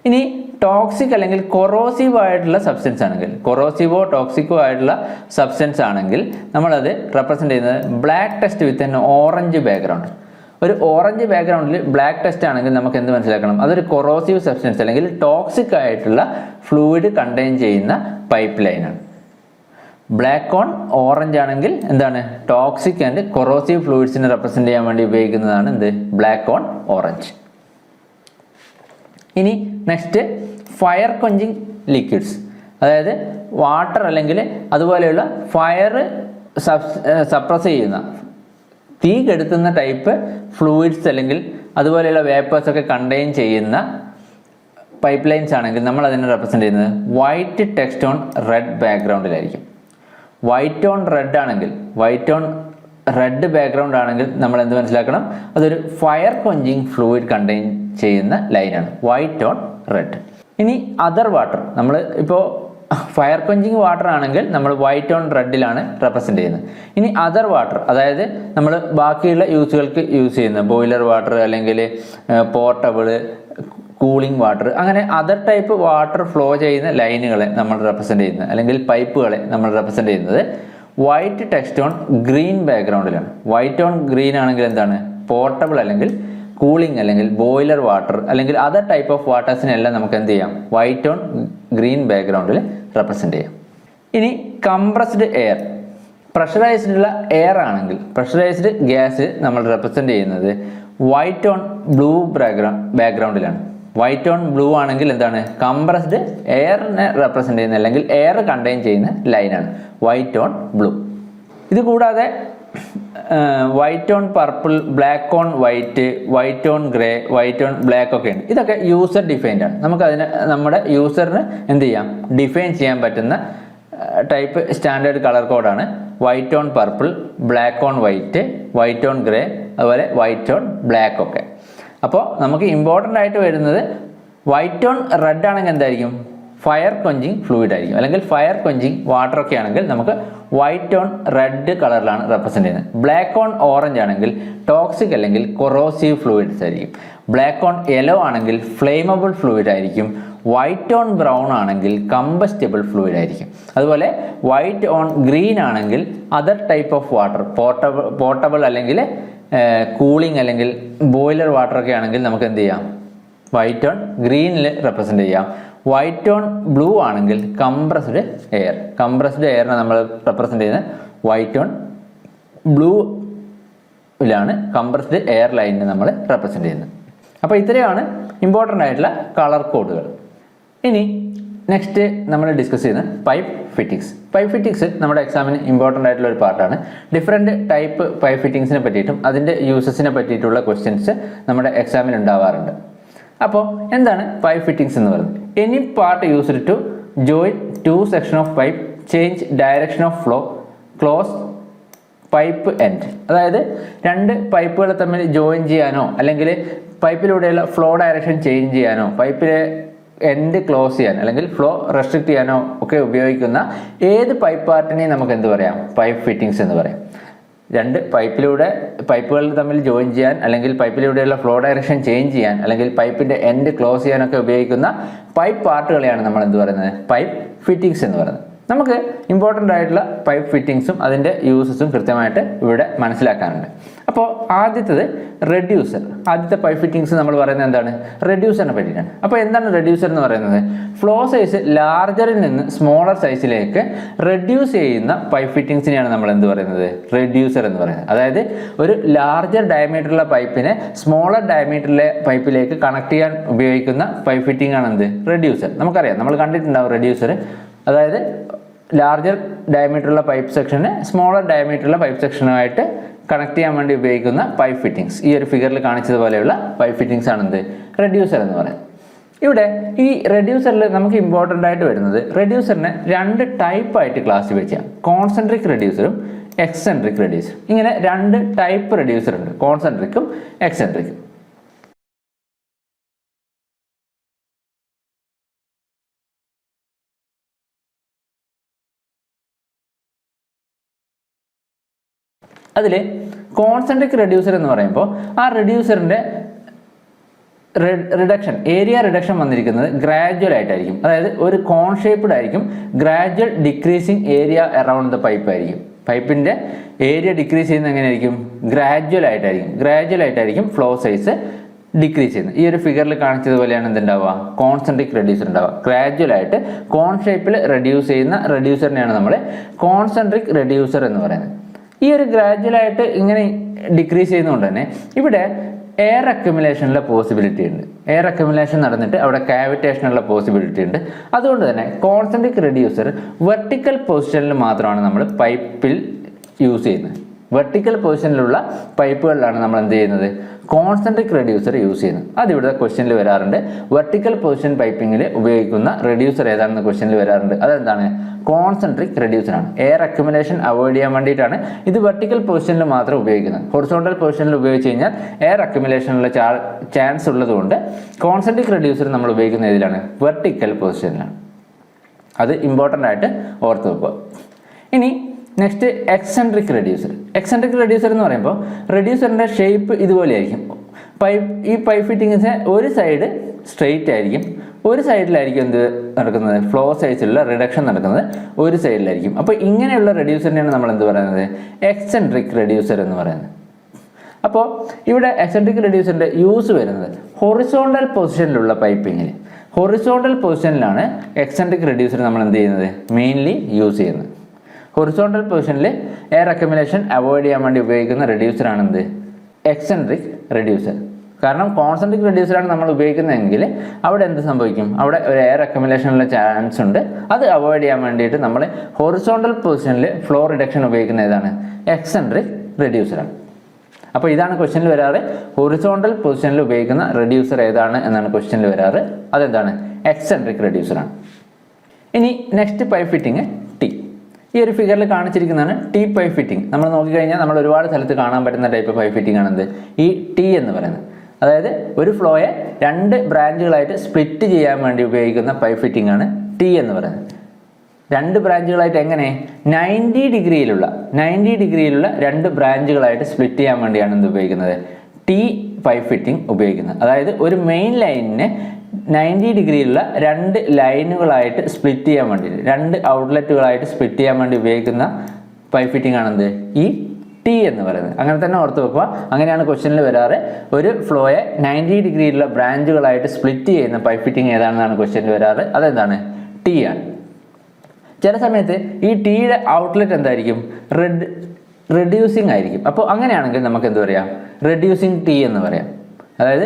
ഇനി ടോക്സിക് അല്ലെങ്കിൽ കൊറോസീവ് ആയിട്ടുള്ള സബ്സ്റ്റൻസ് ആണെങ്കിൽ, കൊറോസീവോ ടോക്സിക്കോ ആയിട്ടുള്ള സബ്സ്റ്റൻസ് ആണെങ്കിൽ നമ്മളത് റെപ്രസെൻ്റ് ചെയ്യുന്നത് ബ്ലാക്ക് ടെസ്റ്റ് വിത്ത് എൻ ഓറഞ്ച് ബാക്ക്ഗ്രൗണ്ട്. ഒരു ഓറഞ്ച് ബാക്ക്ഗ്രൗണ്ടിൽ ബ്ലാക്ക് ടെസ്റ്റ് ആണെങ്കിൽ നമുക്ക് എന്ത് മനസ്സിലാക്കണം? അതൊരു കൊറോസീവ് സബ്സ്റ്റൻസ് അല്ലെങ്കിൽ ടോക്സിക് ആയിട്ടുള്ള ഫ്ലൂയിഡ് കണ്ടെയ്ൻ ചെയ്യുന്ന പൈപ്പ് ലൈനാണ്. ബ്ലാക്ക് ഓൺ ഓറഞ്ച് ആണെങ്കിൽ എന്താണ്? ടോക്സിക് ആൻഡ് കൊറോസീവ് ഫ്ലൂയിഡ്സിനെ റെപ്രസെന്റ് ചെയ്യാൻ വേണ്ടി ഉപയോഗിക്കുന്നതാണ് എന്ത്? Black on orange. ഇനി നെക്സ്റ്റ് ഫയർ കൊഞ്ചിങ് ലിക്വിഡ്സ്, അതായത് വാട്ടർ അല്ലെങ്കിൽ അതുപോലെയുള്ള ഫയർ സപ്രസ് ചെയ്യുന്ന, തീ കെടുത്തുന്ന ടൈപ്പ് ഫ്ലൂയിഡ്സ് അല്ലെങ്കിൽ അതുപോലെയുള്ള വേപ്പേഴ്സ് ഒക്കെ കണ്ടെയ്ൻ ചെയ്യുന്ന പൈപ്പ് ലൈൻസ് ആണെങ്കിൽ നമ്മൾ അതിനെ റെപ്രസെന്റ് ചെയ്യുന്നത് വൈറ്റ് ടെക്സ്റ്റ് ഓൺ റെഡ് ബാക്ക്ഗ്രൗണ്ടിലായിരിക്കും. വൈറ്റ് ഓൺ റെഡ് ആണെങ്കിൽ, വൈറ്റ് ഓൺ റെഡ് ബാക്ക്ഗ്രൗണ്ട് ആണെങ്കിൽ നമ്മൾ എന്ത് മനസ്സിലാക്കണം? അതൊരു ഫയർ കൊഞ്ചിങ് ഫ്ലൂയിഡ് കണ്ടെയ്ൻ ചെയ്യുന്ന ലൈനാണ്, വൈറ്റ് ഓൺ റെഡ്. ഇനി അതർ വാട്ടർ, നമ്മൾ ഇപ്പോൾ ഫയർ കൊഞ്ചിങ് വാട്ടർ ആണെങ്കിൽ നമ്മൾ വൈറ്റ് ഓൺ റെഡിലാണ് റെപ്രസെന്റ് ചെയ്യുന്നത്. ഇനി അതർ വാട്ടർ, അതായത് നമ്മൾ ബാക്കിയുള്ള യൂസുകൾക്ക് യൂസ് ചെയ്യുന്ന ബോയിലർ വാട്ടർ അല്ലെങ്കിൽ പോർട്ടബിൾ കൂളിംഗ് വാട്ടർ, അങ്ങനെ അതർ ടൈപ്പ് വാട്ടർ ഫ്ലോ ചെയ്യുന്ന ലൈനുകളെ നമ്മൾ റെപ്രസെന്റ് ചെയ്യുന്നത് അല്ലെങ്കിൽ പൈപ്പുകളെ നമ്മൾ റെപ്രസെന്റ് ചെയ്യുന്നത് വൈറ്റ് ടെക്സ്റ്റ് ഓൺ ഗ്രീൻ ബാക്ക്ഗ്രൗണ്ടിലാണ്. വൈറ്റ് ഓൺ ഗ്രീൻ ആണെങ്കിൽ എന്താണ്? പോർട്ടബിൾ അല്ലെങ്കിൽ കൂളിംഗ് അല്ലെങ്കിൽ ബോയിലർ വാട്ടർ അല്ലെങ്കിൽ അതർ ടൈപ്പ് ഓഫ് വാട്ടേഴ്സിനെല്ലാം നമുക്ക് എന്ത് ചെയ്യാം? വൈറ്റ് ഓൺ ഗ്രീൻ ബാക്ക്ഗ്രൗണ്ടിൽ റെപ്രസെന്റ് ചെയ്യാം. ഇനി കംപ്രസ്ഡ് എയർ, പ്രഷറൈസ്ഡ് ഉള്ള എയർ ആണെങ്കിൽ, പ്രഷറൈസ്ഡ് ഗ്യാസ് നമ്മൾ റെപ്രസെന്റ് ചെയ്യുന്നത് വൈറ്റ് ഓൺ ബ്ലൂ ബാക്ക്ഗ്രൗണ്ടിലാണ്. വൈറ്റ് ഓൺ ബ്ലൂ ആണെങ്കിൽ എന്താണ്? കംപ്രസ്ഡ് എയറിനെ റെപ്രസെന്റ് ചെയ്യുന്ന അല്ലെങ്കിൽ എയർ കണ്ടെയ്ൻ ചെയ്യുന്ന ലൈനാണ് വൈറ്റ് ഓൺ ബ്ലൂ. ഇത് കൂടാതെ white on purple, black on white, white on grey, white on black ഒക്കെ ഉണ്ട്. ഇതൊക്കെ യൂസർ ഡിഫൈൻഡ് ആണ്. നമുക്ക് അതിന് നമ്മുടെ യൂസറിന് എന്ത് ചെയ്യാം? ഡിഫൈൻ ചെയ്യാൻ പറ്റുന്ന ടൈപ്പ് സ്റ്റാൻഡേർഡ് കളർ കോഡാണ് white on purple, black on white, white on grey, അതുപോലെ വൈറ്റ് ഓൺ ബ്ലാക്ക് ഒക്കെ. അപ്പോൾ നമുക്ക് ഇമ്പോർട്ടൻ്റ് ആയിട്ട് വരുന്നത് വൈറ്റ് ഓൺ റെഡ് ആണെങ്കിൽ എന്തായിരിക്കും? ഫയർ കൊഞ്ചിങ് ഫ്ലൂയിഡ് ആയിരിക്കും, അല്ലെങ്കിൽ ഫയർ കൊഞ്ചിങ് വാട്ടർ ഒക്കെ ആണെങ്കിൽ നമുക്ക് വൈറ്റ് ഓൺ റെഡ് കളറിലാണ് റെപ്രസെന്റ് ചെയ്യുന്നത്. ബ്ലാക്ക് ഓൺ ഓറഞ്ച് ആണെങ്കിൽ ടോക്സിക് അല്ലെങ്കിൽ കൊറോസീവ് ഫ്ലൂയിഡ്സ് ആയിരിക്കും. ബ്ലാക്ക് ഓൺ യെല്ലോ ആണെങ്കിൽ ഫ്ലെയിമബിൾ ഫ്ലൂയിഡ് ആയിരിക്കും. വൈറ്റ് ഓൺ ബ്രൗൺ ആണെങ്കിൽ കമ്പസ്റ്റബിൾ ഫ്ലൂയിഡ് ആയിരിക്കും. അതുപോലെ വൈറ്റ് ഓൺ ഗ്രീൻ ആണെങ്കിൽ other type of water, portable അല്ലെങ്കിൽ കൂളിംഗ് അല്ലെങ്കിൽ ബോയിലർ വാട്ടർ ഒക്കെ ആണെങ്കിൽ നമുക്ക് എന്ത് ചെയ്യാം? വൈറ്റ് ഓൺ ഗ്രീനിൽ റെപ്രസെന്റ് ചെയ്യാം. വൈറ്റ് ഓൺ ബ്ലൂ ആണെങ്കിൽ കംപ്രസ്ഡ് എയർ, കംപ്രസ്ഡ് എയറിനെ നമ്മൾ റെപ്രസെന്റ് ചെയ്യുന്നത് വൈറ്റ് ഓൺ ബ്ലൂയിലാണ് കംപ്രസ്ഡ് എയർ ലൈനിനെ നമ്മൾ റെപ്രസെന്റ് ചെയ്യുന്നത്. അപ്പോൾ ഇത്രയാണ് ഇമ്പോർട്ടൻ്റ് ആയിട്ടുള്ള കളർ കോഡുകൾ. ഇനി നെക്സ്റ്റ് നമ്മൾ ഡിസ്കസ് ചെയ്യുന്നത് പൈപ്പ് ഫിറ്റിങ്സ്. പൈപ്പ് ഫിറ്റിങ്സ് നമ്മുടെ എക്സാമിന് ഇമ്പോർട്ടൻ്റ് ആയിട്ടുള്ള ഒരു പാർട്ടാണ്. ഡിഫറെൻറ്റ് ടൈപ്പ് പൈപ്പ് ഫിറ്റിങ്സിനെ പറ്റിയിട്ടും അതിൻ്റെ യൂസസിനെ പറ്റിയിട്ടുള്ള ക്വസ്റ്റ്യൻസ് നമ്മുടെ എക്സാമിന് ഉണ്ടാവാറുണ്ട്. അപ്പോൾ എന്താണ് പൈപ്പ് ഫിറ്റിങ്സ് എന്ന് പറയുന്നത്? Any part used to join two section of pipe, change direction of flow, close pipe end. അതായത് രണ്ട് പൈപ്പുകൾ തമ്മിൽ ജോയിൻ ചെയ്യാനോ അല്ലെങ്കിൽ പൈപ്പിലൂടെയുള്ള ഫ്ലോ ഡയറക്ഷൻ ചേഞ്ച് ചെയ്യാനോ പൈപ്പിലെ എൻഡ് ക്ലോസ് ചെയ്യാൻ അല്ലെങ്കിൽ ഫ്ലോ റെസ്ട്രിക്ട് ചെയ്യാനോ ഒക്കെ ഉപയോഗിക്കുന്ന ഏത് പൈപ്പ് പാർട്ടിനെയും നമുക്ക് എന്ത് പറയാം? പൈപ്പ് ഫിറ്റിങ്സ് എന്ന് പറയാം. രണ്ട് പൈപ്പുകൾ തമ്മിൽ ജോയിൻ ചെയ്യാൻ അല്ലെങ്കിൽ പൈപ്പിലൂടെയുള്ള ഫ്ലോ ഡയറക്ഷൻ ചേഞ്ച് ചെയ്യാൻ അല്ലെങ്കിൽ പൈപ്പിന്റെ എൻഡ് ക്ലോസ് ചെയ്യാനൊക്കെ ഉപയോഗിക്കുന്ന പൈപ്പ് പാർട്ടുകളെയാണ് നമ്മൾ എന്ത് പറയുന്നത്? പൈപ്പ് ഫിറ്റിങ്സ് എന്ന് പറയുന്നത്. നമുക്ക് ഇമ്പോർട്ടൻ്റ് ആയിട്ടുള്ള പൈപ്പ് ഫിറ്റിങ്സും അതിൻ്റെ യൂസസും കൃത്യമായിട്ട് ഇവിടെ മനസ്സിലാക്കാനുണ്ട്. അപ്പോൾ ആദ്യത്തേത് റെഡ്യൂസർ. ആദ്യത്തെ പൈപ്പ് ഫിറ്റിങ്സ് നമ്മൾ പറയുന്നത് എന്താണ്? റെഡ്യൂസറിനെ പറ്റിയിട്ടാണ്. അപ്പോൾ എന്താണ് റെഡ്യൂസർ എന്ന് പറയുന്നത്? ഫ്ലോ സൈസ് ലാർജറിൽ നിന്ന് സ്മോളർ സൈസിലേക്ക് റെഡ്യൂസ് ചെയ്യുന്ന പൈപ്പ് ഫിറ്റിങ്സിനെയാണ് നമ്മൾ എന്ത് പറയുന്നത്? റെഡ്യൂസർ എന്ന് പറയുന്നത്. അതായത് ഒരു ലാർജർ ഡയമീറ്ററുള്ള പൈപ്പിനെ സ്മോളർ ഡയമീറ്ററിലെ പൈപ്പിലേക്ക് കണക്ട് ചെയ്യാൻ ഉപയോഗിക്കുന്ന പൈപ്പ് ഫിറ്റിംഗ് ആണ് എന്ത്? റെഡ്യൂസർ. നമുക്കറിയാം, നമ്മൾ കണ്ടിട്ടുണ്ടാവും റെഡ്യൂസർ. അതായത് ലാർജർ ഡയമീറ്ററുള്ള പൈപ്പ് സെക്ഷന് സ്മോളർ ഡയമീറ്ററുള്ള പൈപ്പ് സെക്ഷനുമായിട്ട് കണക്ട് ചെയ്യാൻ വേണ്ടി ഉപയോഗിക്കുന്ന പൈപ്പ് ഫിറ്റിങ്സ്. ഈ ഒരു ഫിഗറിൽ കാണിച്ചതുപോലെയുള്ള പൈപ്പ് ഫിറ്റിങ്സ് ആണ് എന്ത്? റെഡ്യൂസർ എന്ന് പറയുന്നത്. ഇവിടെ ഈ റെഡ്യൂസറിൽ നമുക്ക് ഇമ്പോർട്ടൻ്റ് ആയിട്ട് വരുന്നത് റെഡ്യൂസറിനെ രണ്ട് ടൈപ്പായിട്ട് ക്ലാസിഫൈ ചെയ്യാം. കോൺസെൻട്രിക് റെഡ്യൂസറും എക്സെൻട്രിക് റെഡ്യൂസറും. ഇങ്ങനെ രണ്ട് ടൈപ്പ് റെഡ്യൂസർ ഉണ്ട്, കോൺസെൻട്രിക്കും എക്സെൻട്രിക്കും. അതിൽ കോൺസെൻട്രിക് റെഡ്യൂസർ എന്ന് പറയുമ്പോൾ ആ റെഡ്യൂസറിൻ്റെ റിഡക്ഷൻ, ഏരിയ റിഡക്ഷൻ വന്നിരിക്കുന്നത് ഗ്രാജുവൽ ആയിട്ടായിരിക്കും. അതായത് ഒരു കോൺ ഷേപ്ഡ് ആയിരിക്കും, gradual decreasing area around the pipe ആയിരിക്കും. പൈപ്പിൻ്റെ ഏരിയ ഡിക്രീസ് ചെയ്യുന്നത് എങ്ങനെയായിരിക്കും? ഗ്രാജുവൽ ആയിട്ടായിരിക്കും ഫ്ലോ സൈസ് ഡിക്രീസ് ചെയ്യുന്നത്. ഈ ഒരു ഫിഗറിൽ കാണിച്ചതുപോലെയാണ് എന്തുണ്ടാവുക? കോൺസെൻട്രിക് റെഡ്യൂസർ ഉണ്ടാവുക. ഗ്രാജുവൽ ആയിട്ട് കോൺ ഷേപ്പിൽ റെഡ്യൂസ് ചെയ്യുന്ന റെഡ്യൂസറിനെയാണ് നമ്മൾ കോൺസെൻട്രിക് റെഡ്യൂസർ എന്ന് പറയുന്നത്. ഈ ഒരു ഗ്രാജുവലായിട്ട് ഇങ്ങനെ ഡിക്രീസ് ചെയ്യുന്നതുകൊണ്ട് തന്നെ ഇവിടെ എയർ അക്യുമുലേഷനുള്ള പോസിബിലിറ്റി ഉണ്ട്. എയർ അക്യുമുലേഷൻ നടന്നിട്ട് അവിടെ കാവിറ്റേഷനുള്ള പോസിബിലിറ്റി ഉണ്ട്. അതുകൊണ്ട് തന്നെ കോൺസെൻട്രിക് റെഡ്യൂസർ വെർട്ടിക്കൽ പൊസിഷനിൽ മാത്രമാണ് നമ്മൾ പൈപ്പിൽ യൂസ് ചെയ്യുന്നത്. വെർട്ടിക്കൽ പൊസിഷനിലുള്ള പൈപ്പുകളിലാണ് നമ്മൾ എന്ത് ചെയ്യുന്നത്? കോൺസെൻട്രിക് റെഡ്യൂസർ യൂസ് ചെയ്യുന്നത്. അതിവിടെ ക്വസ്റ്റ്യനിൽ വരാറുണ്ട്. വെർട്ടിക്കൽ പൊസിഷൻ പൈപ്പിങ്ങിൽ ഉപയോഗിക്കുന്ന റെഡ്യൂസർ ഏതാണെന്ന് ക്വസ്റ്റ്യനിൽ വരാറുണ്ട്. അതെന്താണ്? കോൺസെൻട്രിക് റെഡ്യൂസറാണ്. എയർ അക്യുമുലേഷൻ അവോയ്ഡ് ചെയ്യാൻ വേണ്ടിയിട്ടാണ് ഇത് വെർട്ടിക്കൽ പൊസിഷനിൽ മാത്രം ഉപയോഗിക്കുന്നത്. ഹൊറിസോണ്ടൽ പൊസിഷനിൽ ഉപയോഗിച്ച് കഴിഞ്ഞാൽ എയർ അക്യുമുലേഷനുള്ള ചാൻസ് ഉള്ളതുകൊണ്ട് കോൺസെൻട്രിക് റെഡ്യൂസർ നമ്മൾ ഉപയോഗിക്കുന്ന ഇതിലാണ്? വെർട്ടിക്കൽ പൊസിഷനിലാണ്. അത് ഇമ്പോർട്ടൻ്റ് ആയിട്ട് ഓർത്ത് വെക്കുക. ഇനി next eccentric reducer. Eccentric reducer എന്ന് പറയുമ്പോൾ റെഡ്യൂസറിൻ്റെ ഷേപ്പ് ഇതുപോലെയായിരിക്കും. ഈ പൈപ്പ് ഫിറ്റിങ്സിന് ഒരു സൈഡ് സ്ട്രെയിറ്റ് ആയിരിക്കും, ഒരു സൈഡിലായിരിക്കും എന്ത് നടക്കുന്നത്? ഫ്ലോ സൈസിലുള്ള റിഡക്ഷൻ നടക്കുന്നത് ഒരു സൈഡിലായിരിക്കും. അപ്പോൾ ഇങ്ങനെയുള്ള റെഡ്യൂസറിനെയാണ് നമ്മൾ എന്ത് പറയുന്നത്? എക്സെൻട്രിക് റെഡ്യൂസർ എന്ന് പറയുന്നത്. അപ്പോൾ ഇവിടെ എക്സെൻട്രിക് റെഡ്യൂസറിൻ്റെ യൂസ് വരുന്നത് ഹൊറിസോണ്ടൽ പൊസിഷനിലുള്ള പൈപ്പിങ്ങിൽ. ഹൊറിസോണ്ടൽ പൊസിഷനിലാണ് എക്സെൻട്രിക് റെഡ്യൂസർ നമ്മൾ എന്ത് ചെയ്യുന്നത്? മെയിൻലി യൂസ് ചെയ്യുന്നത്. ഹൊറിസോണ്ടൽ പൊസിഷനിൽ എയർ അക്യുമുലേഷൻ അവോയ്ഡ് ചെയ്യാൻ വേണ്ടി ഉപയോഗിക്കുന്ന റെഡ്യൂസറാണ് എന്ത്? Eccentric reducer. കാരണം കോൺസെൻട്രിക് റെഡ്യൂസറാണ് നമ്മൾ ഉപയോഗിക്കുന്നതെങ്കിൽ അവിടെ എന്ത് സംഭവിക്കും? അവിടെ ഒരു എയർ അക്യുമുലേഷനുള്ള ചാൻസ് ഉണ്ട്. അത് അവോയ്ഡ് ചെയ്യാൻ വേണ്ടിയിട്ട് നമ്മൾ ഹൊറിസോണ്ടൽ പൊസിഷനിൽ ഫ്ലോ റിഡക്ഷൻ ഉപയോഗിക്കുന്ന ഏതാണ്? എക്സെൻട്രിക് റെഡ്യൂസറാണ്. അപ്പോൾ ഇതാണ് ക്വസ്റ്റ്യനിൽ വരാറ്. ഹൊറിസോണ്ടൽ പൊസിഷനിൽ ഉപയോഗിക്കുന്ന റെഡ്യൂസർ ഏതാണ് എന്നാണ് ക്വസ്റ്റ്യനിൽ വരാറ്. അതെന്താണ്? എക്സെൻട്രിക് റെഡ്യൂസറാണ്. ഇനി നെക്സ്റ്റ് പൈപ്പ് ഫിറ്റിംഗ് ടി. ഈ ഒരു ഫിഗറിൽ കാണിച്ചിരിക്കുന്നതാണ് ടി പൈപ്പ് ഫിറ്റിംഗ്. നമ്മൾ നോക്കിക്കഴിഞ്ഞാൽ നമ്മൾ ഒരുപാട് സ്ഥലത്ത് കാണാൻ പറ്റുന്ന ടൈപ്പ് പൈപ്പ് ഫിറ്റിംഗ് ആണെന്ത്? ഈ ടി എന്ന് പറയുന്നത്. അതായത് ഒരു ഫ്ലോയെ 2 ബ്രാഞ്ചുകളായിട്ട് സ്പ്ലിറ്റ് ചെയ്യാൻ വേണ്ടി ഉപയോഗിക്കുന്ന പൈപ്പ് ഫിറ്റിംഗ് ആണ് ടി എന്ന് പറയുന്നത്. 2 ബ്രാഞ്ചുകളായിട്ട് എങ്ങനെ? 90 ഡിഗ്രിയിലുള്ള 2 ബ്രാഞ്ചുകളായിട്ട് സ്പ്ലിറ്റ് ചെയ്യാൻ വേണ്ടിയാണ് എന്ത് ഉപയോഗിക്കുന്നത്? ടി പൈപ്പ് ഫിറ്റിംഗ് ഉപയോഗിക്കുന്നത്. അതായത് ഒരു മെയിൻ ലൈനിനെ 90 ഡിഗ്രിയിലുള്ള 2 ലൈനുകളായിട്ട് സ്പ്ലിറ്റ് ചെയ്യാൻ വേണ്ടിയിട്ട്, 2 ഔട്ട്ലെറ്റുകളായിട്ട് സ്പ്ലിറ്റ് ചെയ്യാൻ വേണ്ടി ഉപയോഗിക്കുന്ന പൈപ്പ് ഫിറ്റിംഗ് ആണെന്ത്? ഈ ടി എന്ന് പറയുന്നത്. അങ്ങനെ തന്നെ ഓർത്ത് വെക്കുക. അങ്ങനെയാണ് ക്വസ്റ്റ്യനിൽ വരാറ്. ഒരു ഫ്ലോയെ 90 ഡിഗ്രിയിലുള്ള ബ്രാഞ്ചുകളായിട്ട് സ്പ്ലിറ്റ് ചെയ്യുന്ന പൈപ്പ് ഫിറ്റിംഗ് ഏതാണെന്നാണ് ക്വസ്റ്റ്യനിൽ വരാറ്. അതെന്താണ്? ടി ആണ്. ചില സമയത്ത് ഈ ടിയുടെ ഔട്ട്ലെറ്റ് എന്തായിരിക്കും? റെഡ്യൂസിങ് ആയിരിക്കും. അപ്പോൾ അങ്ങനെയാണെങ്കിൽ നമുക്ക് എന്ത് പറയാം? റെഡ്യൂസിങ് ടി എന്ന് പറയാം. അതായത്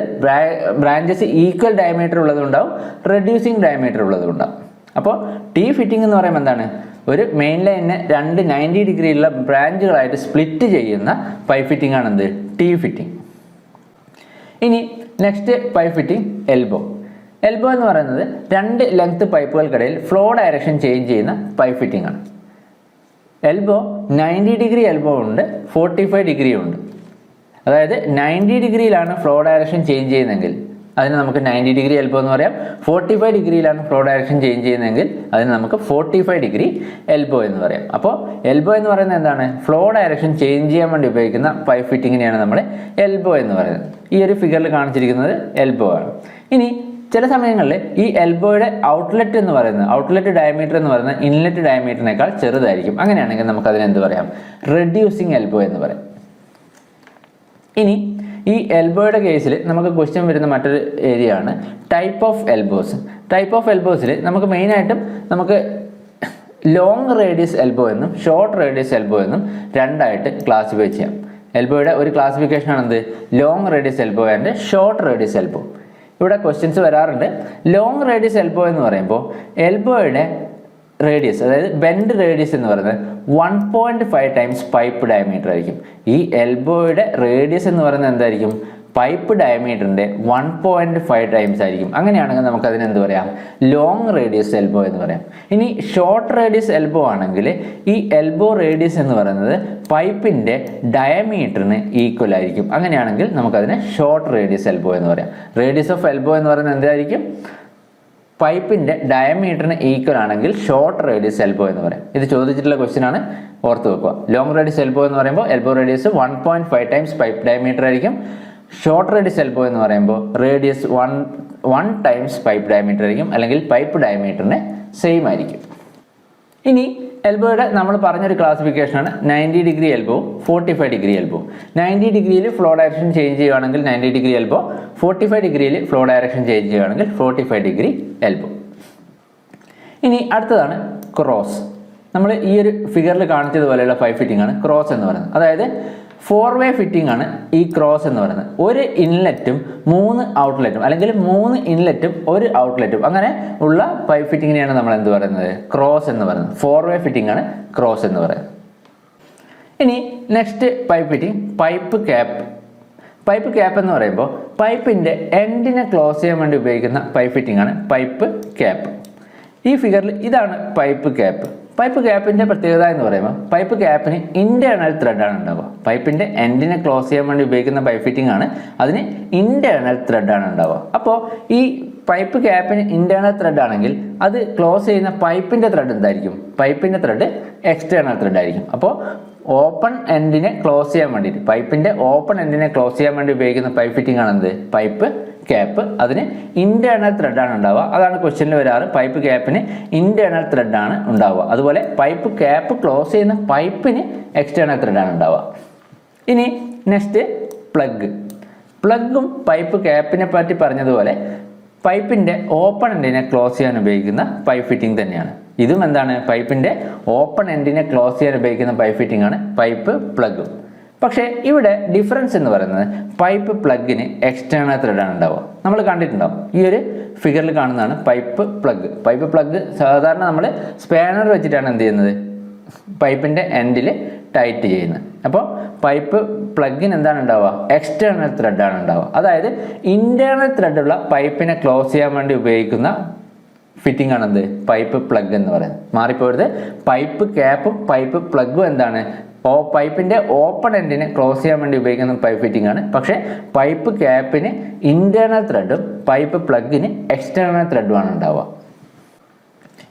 ബ്രാഞ്ചസ് ഈക്വൽ ഡയമീറ്റർ ഉള്ളതുണ്ടാവും, റെഡ്യൂസിങ് ഡയമീറ്റർ ഉള്ളതുണ്ടാവും. അപ്പോൾ ടി ഫിറ്റിംഗ് എന്ന് പറയുമ്പോൾ എന്താണ്? ഒരു മെയിൻ ലൈനിനെ 2 90 ഡിഗ്രിയിലുള്ള ബ്രാഞ്ചുകളായിട്ട് സ്പ്ലിറ്റ് ചെയ്യുന്ന പൈപ്പ് ഫിറ്റിംഗ് ആണെന്ത്? T fitting. ഇനി next pipe fitting elbow. Elbow എന്ന് പറയുന്നത് 2 ലെങ്ത് പൈപ്പുകൾക്കിടയിൽ ഫ്ലോ ഡയറക്ഷൻ ചേഞ്ച് ചെയ്യുന്ന പൈപ്പ് ഫിറ്റിംഗ് ആണ്. എൽബോ 90 ഡിഗ്രി എൽബോ ഉണ്ട്, 45 ഡിഗ്രി ഉണ്ട്. അതായത് 90 ഡിഗ്രിയിലാണ് ഫ്ലോ ഡയറക്ഷൻ ചേഞ്ച് ചെയ്യുന്നതെങ്കിൽ അതിന് നമുക്ക് 90 ഡിഗ്രി എൽബോ എന്ന് പറയാം. 45 ഡിഗ്രിയിലാണ് ഫ്ലോ ഡയറക്ഷൻ ചേഞ്ച് ചെയ്യുന്നതെങ്കിൽ അതിന് നമുക്ക് 45 ഡിഗ്രി എൽബോ എന്ന് പറയാം. അപ്പോൾ എൽബോ എന്ന് പറയുന്നത് എന്താണ്? ഫ്ലോ ഡയറക്ഷൻ ചേഞ്ച് ചെയ്യാൻ വേണ്ടി ഉപയോഗിക്കുന്ന പൈപ്പ് ഫിറ്റിങ്ങിനെയാണ് നമ്മൾ എൽബോ എന്ന് പറയുന്നത്. ഈ ഒരു ഫിഗറിൽ കാണിച്ചിരിക്കുന്നത് എൽബോ ആണ്. ഇനി ചില സമയങ്ങളിൽ ഈ എൽബോയുടെ ഔട്ട്ലെറ്റ് ഡയമീറ്റർ എന്ന് പറയുന്നത് ഇൻലെറ്റ് ഡയമീറ്ററിനേക്കാൾ ചെറുതായിരിക്കും. അങ്ങനെയാണെങ്കിൽ നമുക്ക് അതിന് എന്ത് പറയാം? റെഡ്യൂസിങ് എൽബോ എന്ന് പറയാം. ഇനി ഈ എൽബോയുടെ കേസിൽ നമുക്ക് ക്വസ്റ്റ്യൻ വരുന്ന മറ്റൊരു ഏരിയ ആണ് type of elbows. Type of എൽബോസിൽ നമുക്ക് മെയിനായിട്ടും നമുക്ക് ലോങ് റേഡിയസ് എൽബോ എന്നും ഷോർട്ട് റേഡിയസ് എൽബോ എന്നും 2 ആയിട്ട് ക്ലാസിഫൈ ചെയ്യാം. എൽബോയുടെ ഒരു ക്ലാസിഫിക്കേഷൻ ആണെന്ത്? Long radius elbow and short radius elbow. ഇവിടെ ക്വസ്റ്റ്യൻസ് വരാറുണ്ട്. ലോങ് റേഡിയസ് എൽബോ എന്ന് പറയുമ്പോൾ എൽബോയുടെ റേഡിയസ്, അതായത് ബെൻഡ് റേഡിയസ് എന്ന് പറയുന്നത് 1.5 ടൈംസ് പൈപ്പ് ഡയമീറ്റർ ആയിരിക്കും. ഈ എൽബോയുടെ റേഡിയസ് എന്ന് പറയുന്നത് എന്തായിരിക്കും? പൈപ്പ് ഡയമീറ്ററിൻ്റെ 1.5 ടൈംസ് ആയിരിക്കും. അങ്ങനെയാണെങ്കിൽ നമുക്ക് അതിന് എന്ത് പറയാം? ലോങ് റേഡിയസ് എൽബോ എന്ന് പറയാം. ഇനി ഷോർട്ട് റേഡിയസ് എൽബോ ആണെങ്കിൽ ഈ എൽബോ റേഡിയസ് എന്ന് പറയുന്നത് പൈപ്പിൻ്റെ ഡയമീറ്ററിന് ഈക്വൽ ആയിരിക്കും. അങ്ങനെയാണെങ്കിൽ നമുക്കതിനെ ഷോർട്ട് റേഡിയസ് എൽബോ എന്ന് പറയാം. റേഡിയസ് ഓഫ് എൽബോ എന്ന് പറയുന്നത് എന്തായിരിക്കും? പൈപ്പിൻ്റെ ഡയമീറ്ററിന് ഈക്വൽ ആണെങ്കിൽ ഷോർട്ട് റേഡിയസ് എൽബോ എന്ന് പറയാം. ഇത് ചോദിച്ചിട്ടുള്ള ക്വസ്റ്റ്യൻ ആണ്, ഓർത്ത് വെക്കുക. ലോങ് റേഡിയസ് എൽബോ എന്ന് പറയുമ്പോൾ elbow radius 1.5 times pipe diameter ആയിരിക്കും. ഷോർട്ട് റേഡിയസ് എൽബോ എന്ന് പറയുമ്പോൾ റേഡിയസ് 1 ടൈംസ് പൈപ്പ് ഡയമീറ്റർ ആയിരിക്കും, അല്ലെങ്കിൽ പൈപ്പ് ഡയമീറ്ററിന് സെയിം ആയിരിക്കും. ഇനി എൽബോയുടെ നമ്മൾ പറഞ്ഞൊരു ക്ലാസിഫിക്കേഷനാണ് 90 ഡിഗ്രി എൽബോ, 45 ഡിഗ്രി എൽബോ. 90 ഡിഗ്രിയിൽ ഫ്ലോ ഡയറക്ഷൻ ചേഞ്ച് ചെയ്യുകയാണെങ്കിൽ 90 ഡിഗ്രി എൽബോ, 45 ഡിഗ്രിയിൽ ഫ്ലോ ഡയറക്ഷൻ ചേഞ്ച് ചെയ്യുകയാണെങ്കിൽ 45 ഡിഗ്രി എൽബോ. ഇനി അടുത്തതാണ് ക്രോസ്. നമ്മൾ ഈ ഒരു ഫിഗറിൽ കാണിച്ചതുപോലെയുള്ള പൈപ്പ് ഫിറ്റിംഗ് ആണ് ക്രോസ് എന്ന് പറയുന്നത്. അതായത് 4-വേ ഫിറ്റിംഗ് ആണ് ഈ ക്രോസ് എന്ന് പറയുന്നത്. ഒരു ഇൻലെറ്റും 3 ഔട്ട്ലെറ്റും അല്ലെങ്കിൽ 3 ഇൻലെറ്റും 1 ഔട്ട്ലെറ്റും അങ്ങനെ ഉള്ള പൈപ്പ് ഫിറ്റിങ്ങിനെയാണ് നമ്മൾ എന്ത് പറയുന്നത്? ക്രോസ് എന്ന് പറയുന്നത്. 4-വേ ഫിറ്റിംഗ് ആണ് ക്രോസ് എന്ന് പറയുന്നത്. ഇനി next pipe fitting pipe cap. Pipe cap എന്ന് പറയുമ്പോൾ പൈപ്പിൻ്റെ എൻഡിനെ ക്ലോസ് ചെയ്യാൻ വേണ്ടി ഉപയോഗിക്കുന്ന പൈപ്പ് ഫിറ്റിംഗ് ആണ് പൈപ്പ് ക്യാപ്പ്. ഈ ഫിഗറിൽ ഇതാണ് പൈപ്പ് ക്യാപ്പ്. പൈപ്പ് ക്യാപ്പിൻ്റെ പ്രത്യേകത എന്ന് പറയുമ്പോൾ പൈപ്പ് ക്യാപ്പിന് ഇൻറ്റേർണൽ ത്രെഡാണ് ഉണ്ടാവുക. പൈപ്പിൻ്റെ എൻഡിനെ ക്ലോസ് ചെയ്യാൻ വേണ്ടി ഉപയോഗിക്കുന്ന പൈപ്പ് ഫിറ്റിംഗ് ആണ്, അതിന് ഇൻറ്റേർണൽ ത്രെഡാണ് ഉണ്ടാവുക. അപ്പോൾ ഈ പൈപ്പ് ക്യാപ്പിന് ഇൻറ്റേർണൽ ത്രെഡ് ആണെങ്കിൽ അത് ക്ലോസ് ചെയ്യുന്ന പൈപ്പിൻ്റെ ത്രെഡ് എന്തായിരിക്കും? പൈപ്പിൻ്റെ ത്രെഡ് എക്സ്റ്റേണൽ ത്രെഡ് ആയിരിക്കും. അപ്പോൾ ഓപ്പൺ എൻഡിനെ ക്ലോസ് ചെയ്യാൻ വേണ്ടിയിട്ട്, പൈപ്പിൻ്റെ ഓപ്പൺ എൻഡിനെ ക്ലോസ് ചെയ്യാൻ വേണ്ടി ഉപയോഗിക്കുന്ന പൈപ്പ് ഫിറ്റിംഗ് ആണ് എന്ത്? Pipe cap. അതിന് ഇൻറ്റേർണൽ ത്രെഡാണ് ഉണ്ടാവുക. അതാണ് ക്വസ്റ്റ്യനിൽ വരാറ്. പൈപ്പ് ക്യാപ്പിന് ഇൻറ്റേർണൽ ത്രെഡാണ് ഉണ്ടാവുക. അതുപോലെ പൈപ്പ് ക്യാപ്പ് ക്ലോസ് ചെയ്യുന്ന പൈപ്പിന് എക്സ്റ്റേണൽ ത്രെഡാണ് ഉണ്ടാവുക. ഇനി നെക്സ്റ്റ് പ്ലഗ്. പ്ലഗും പൈപ്പ് ക്യാപ്പിനെ പറ്റി പറഞ്ഞതുപോലെ പൈപ്പിൻ്റെ ഓപ്പൺ എൻഡിനെ ക്ലോസ് ചെയ്യാൻ ഉപയോഗിക്കുന്ന പൈപ്പ് ഫിറ്റിംഗ് തന്നെയാണ്. ഇതും എന്താണ്? പൈപ്പിൻ്റെ ഓപ്പൺ എൻഡിനെ ക്ലോസ് ചെയ്യാൻ ഉപയോഗിക്കുന്ന പൈപ്പ് ഫിറ്റിംഗ് ആണ് പൈപ്പ് പ്ലഗും. പക്ഷേ ഇവിടെ ഡിഫറൻസ് എന്ന് പറയുന്നത് പൈപ്പ് പ്ലഗിന് എക്സ്റ്റേണൽ ത്രെഡാണ് ഉണ്ടാവുക. നമ്മൾ കണ്ടിട്ടുണ്ടാവും, ഈ ഒരു ഫിഗറിൽ കാണുന്നതാണ് പൈപ്പ് പ്ലഗ്. പൈപ്പ് പ്ലഗ് സാധാരണ നമ്മൾ സ്പാനർ വെച്ചിട്ടാണ് എന്ത് ചെയ്യുന്നത്? പൈപ്പിൻ്റെ എൻഡിൽ ടൈറ്റ് ചെയ്യുന്നത്. അപ്പോൾ പൈപ്പ് പ്ലഗിന് എന്താണ് ഉണ്ടാവുക? എക്സ്റ്റേണൽ ത്രെഡാണ് ഉണ്ടാവുക. അതായത് ഇൻറ്റേർണൽ ത്രെഡുള്ള പൈപ്പിനെ ക്ലോസ് ചെയ്യാൻ വേണ്ടി ഉപയോഗിക്കുന്ന ഫിറ്റിംഗ് ആണെന്ത്? പൈപ്പ് പ്ലഗ് എന്ന് പറയുന്നത്. മാറിപ്പോയത് പൈപ്പ് ക്യാപ്പും പൈപ്പ് പ്ലഗും എന്താണ്? പൈപ്പിൻ്റെ ഓപ്പൺ എൻഡിനെ ക്ലോസ് ചെയ്യാൻ വേണ്ടി ഉപയോഗിക്കുന്ന പൈപ്പ് ഫിറ്റിംഗ് ആണ്. പക്ഷേ പൈപ്പ് ക്യാപ്പിന് ഇൻറ്റേർണൽ ത്രെഡും പൈപ്പ് പ്ലഗിന് എക്സ്റ്റേണൽ ത്രെഡുമാണ് ഉണ്ടാവുക.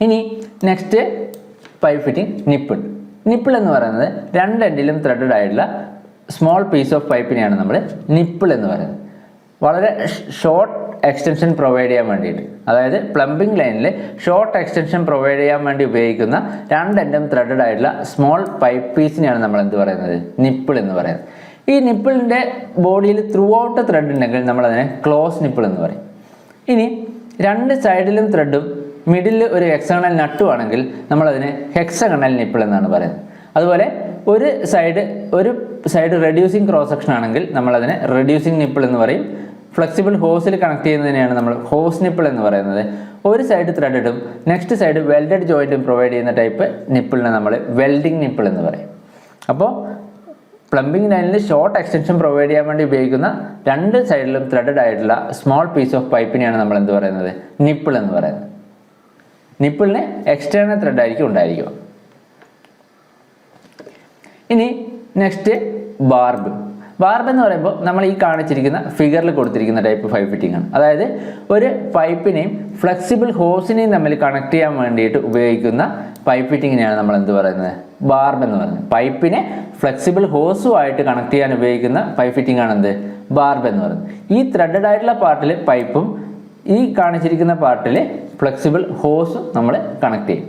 ഇനി next pipe fitting nipple. Nipple എന്ന് പറയുന്നത് 2 എൻഡിലും ത്രെഡഡ് ആയിട്ടുള്ള സ്മോൾ പീസ് ഓഫ് പൈപ്പിനെയാണ് നമ്മൾ നിപ്പിൾ എന്ന് പറയുന്നത്. വളരെ ഷോർട്ട് എക്സ്റ്റൻഷൻ പ്രൊവൈഡ് ചെയ്യാൻ വേണ്ടിയിട്ട്, അതായത് പ്ലംബിംഗ് ലൈനിൽ ഷോർട്ട് എക്സ്റ്റൻഷൻ പ്രൊവൈഡ് ചെയ്യാൻ വേണ്ടി ഉപയോഗിക്കുന്ന 2 എൻഡും ത്രെഡഡ് ആയിട്ടുള്ള സ്മോൾ പൈപ്പ് പീസിനെയാണ് നമ്മൾ എന്ത് പറയുന്നത്? നിപ്പിൾ എന്ന് പറയുന്നത്. ഈ നിപ്പിളിൻ്റെ ബോഡിയിൽ ത്രൂ ഔട്ട് ത്രെഡ് ഉണ്ടെങ്കിൽ നമ്മളതിനെ ക്ലോസ് നിപ്പിൾ എന്ന് പറയും. ഇനി 2 സൈഡിലും ത്രെഡും മിഡിൽ ഒരു ഹെക്സഗണൽ നട്ടും ആണെങ്കിൽ നമ്മളതിനെ ഹെക്സഗണൽ നിപ്പിൾ എന്നാണ് പറയുന്നത്. അതുപോലെ ഒരു സൈഡ് റെഡ്യൂസിങ് ക്രോസ് സെക്ഷൻ ആണെങ്കിൽ നമ്മളതിനെ റെഡ്യൂസിങ് നിപ്പിൾ എന്ന് പറയും. ഫ്ലെക്സിബിൾ ഹോസിൽ കണക്ട് ചെയ്യുന്നതിനെയാണ് നമ്മൾ ഹോസ് നിപ്പിൾ എന്ന് പറയുന്നത്. ഒരു സൈഡ് ത്രെഡഡും നെക്സ്റ്റ് സൈഡ് വെൽഡഡ് ജോയിൻറ്റും പ്രൊവൈഡ് ചെയ്യുന്ന ടൈപ്പ് നിപ്പിളിനെ നമ്മൾ വെൽഡിംഗ് നിപ്പിൾ എന്ന് പറയും. അപ്പോൾ പ്ലംബിംഗ് ലൈനിൽ ഷോർട്ട് എക്സ്റ്റൻഷൻ പ്രൊവൈഡ് ചെയ്യാൻ വേണ്ടി ഉപയോഗിക്കുന്ന 2 സൈഡിലും ത്രെഡഡ് ആയിട്ടുള്ള സ്മോൾ പീസ് ഓഫ് പൈപ്പിനെയാണ് നമ്മൾ എന്ത് പറയുന്നത്? നിപ്പിൾ എന്ന് പറയുന്നത്. നിപ്പിളിന് എക്സ്റ്റേണൽ ത്രെഡ് ആയിരിക്കും ഉണ്ടായിരിക്കുക. ഇനി നെക്സ്റ്റ് ബാർബ്. ബാർബ് എന്ന് പറയുമ്പോൾ നമ്മൾ ഈ കാണിച്ചിരിക്കുന്ന ഫിഗറിൽ കൊടുത്തിരിക്കുന്ന ടൈപ്പ് പൈപ്പ് ഫിറ്റിംഗ് ആണ്. അതായത് ഒരു പൈപ്പിനെയും ഫ്ലെക്സിബിൾ ഹോസിനെയും തമ്മിൽ കണക്ട് ചെയ്യാൻ വേണ്ടിയിട്ട് ഉപയോഗിക്കുന്ന പൈപ്പ് ഫിറ്റിങ്ങിനെയാണ് നമ്മൾ എന്ത് പറയുന്നത്? ബാർബ് എന്ന് പറയുന്നത്. പൈപ്പിനെ ഫ്ലെക്സിബിൾ ഹോസുമായിട്ട് കണക്ട് ചെയ്യാൻ ഉപയോഗിക്കുന്ന പൈപ്പ് ഫിറ്റിംഗ് ആണ് എന്ത്? ബാർബ് എന്ന് പറയുന്നത്. ഈ ത്രെഡഡ് ആയിട്ടുള്ള പാർട്ടിൽ പൈപ്പും ഈ കാണിച്ചിരിക്കുന്ന പാർട്ടിൽ ഫ്ലെക്സിബിൾ ഹോസും നമ്മൾ കണക്ട് ചെയ്യും.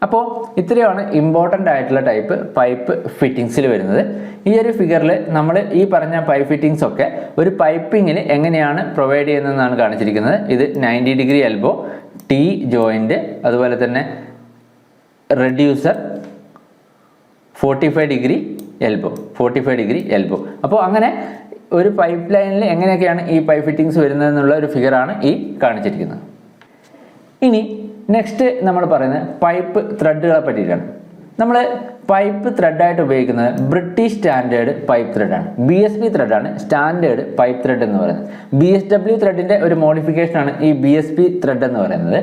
അപ്പോൾ ഇത്രയാണ് ഇമ്പോർട്ടൻ്റ് ആയിട്ടുള്ള ടൈപ്പ് പൈപ്പ് ഫിറ്റിങ്സിൽ വരുന്നത്. ഈ ഒരു ഫിഗറിൽ നമ്മൾ ഈ പറഞ്ഞ പൈപ്പ് ഫിറ്റിങ്സ് ഒക്കെ ഒരു പൈപ്പിങ്ങിൽ എങ്ങനെയാണ് പ്രൊവൈഡ് ചെയ്യുന്നതെന്നാണ് കാണിച്ചിരിക്കുന്നത്. ഇത് 90 ഡിഗ്രി എൽബോ, ടി ജോയിൻറ്റ്, അതുപോലെ തന്നെ റെഡ്യൂസർ, 45 ഡിഗ്രി എൽബോ. അപ്പോൾ അങ്ങനെ ഒരു പൈപ്പ് ലൈനിൽ എങ്ങനെയൊക്കെയാണ് ഈ പൈപ്പ് ഫിറ്റിങ്സ് വരുന്നതെന്നുള്ള ഒരു ഫിഗറാണ് ഈ കാണിച്ചിരിക്കുന്നത്. ഇനി നെക്സ്റ്റ് നമ്മൾ പറയുന്നത് പൈപ്പ് ത്രെഡുകളെ പറ്റിയിട്ടാണ്. നമ്മൾ പൈപ്പ് ത്രെഡായിട്ട് ഉപയോഗിക്കുന്നത് ബ്രിട്ടീഷ് സ്റ്റാൻഡേർഡ് പൈപ്പ് ത്രെഡാണ്. BSP ത്രെഡാണ് സ്റ്റാൻഡേർഡ് പൈപ്പ് ത്രെഡ് എന്ന് പറയുന്നത്. BSW ത്രെഡിൻ്റെ ഒരു മോഡിഫിക്കേഷനാണ് ഈ BSP ത്രെഡ് എന്ന് പറയുന്നത്.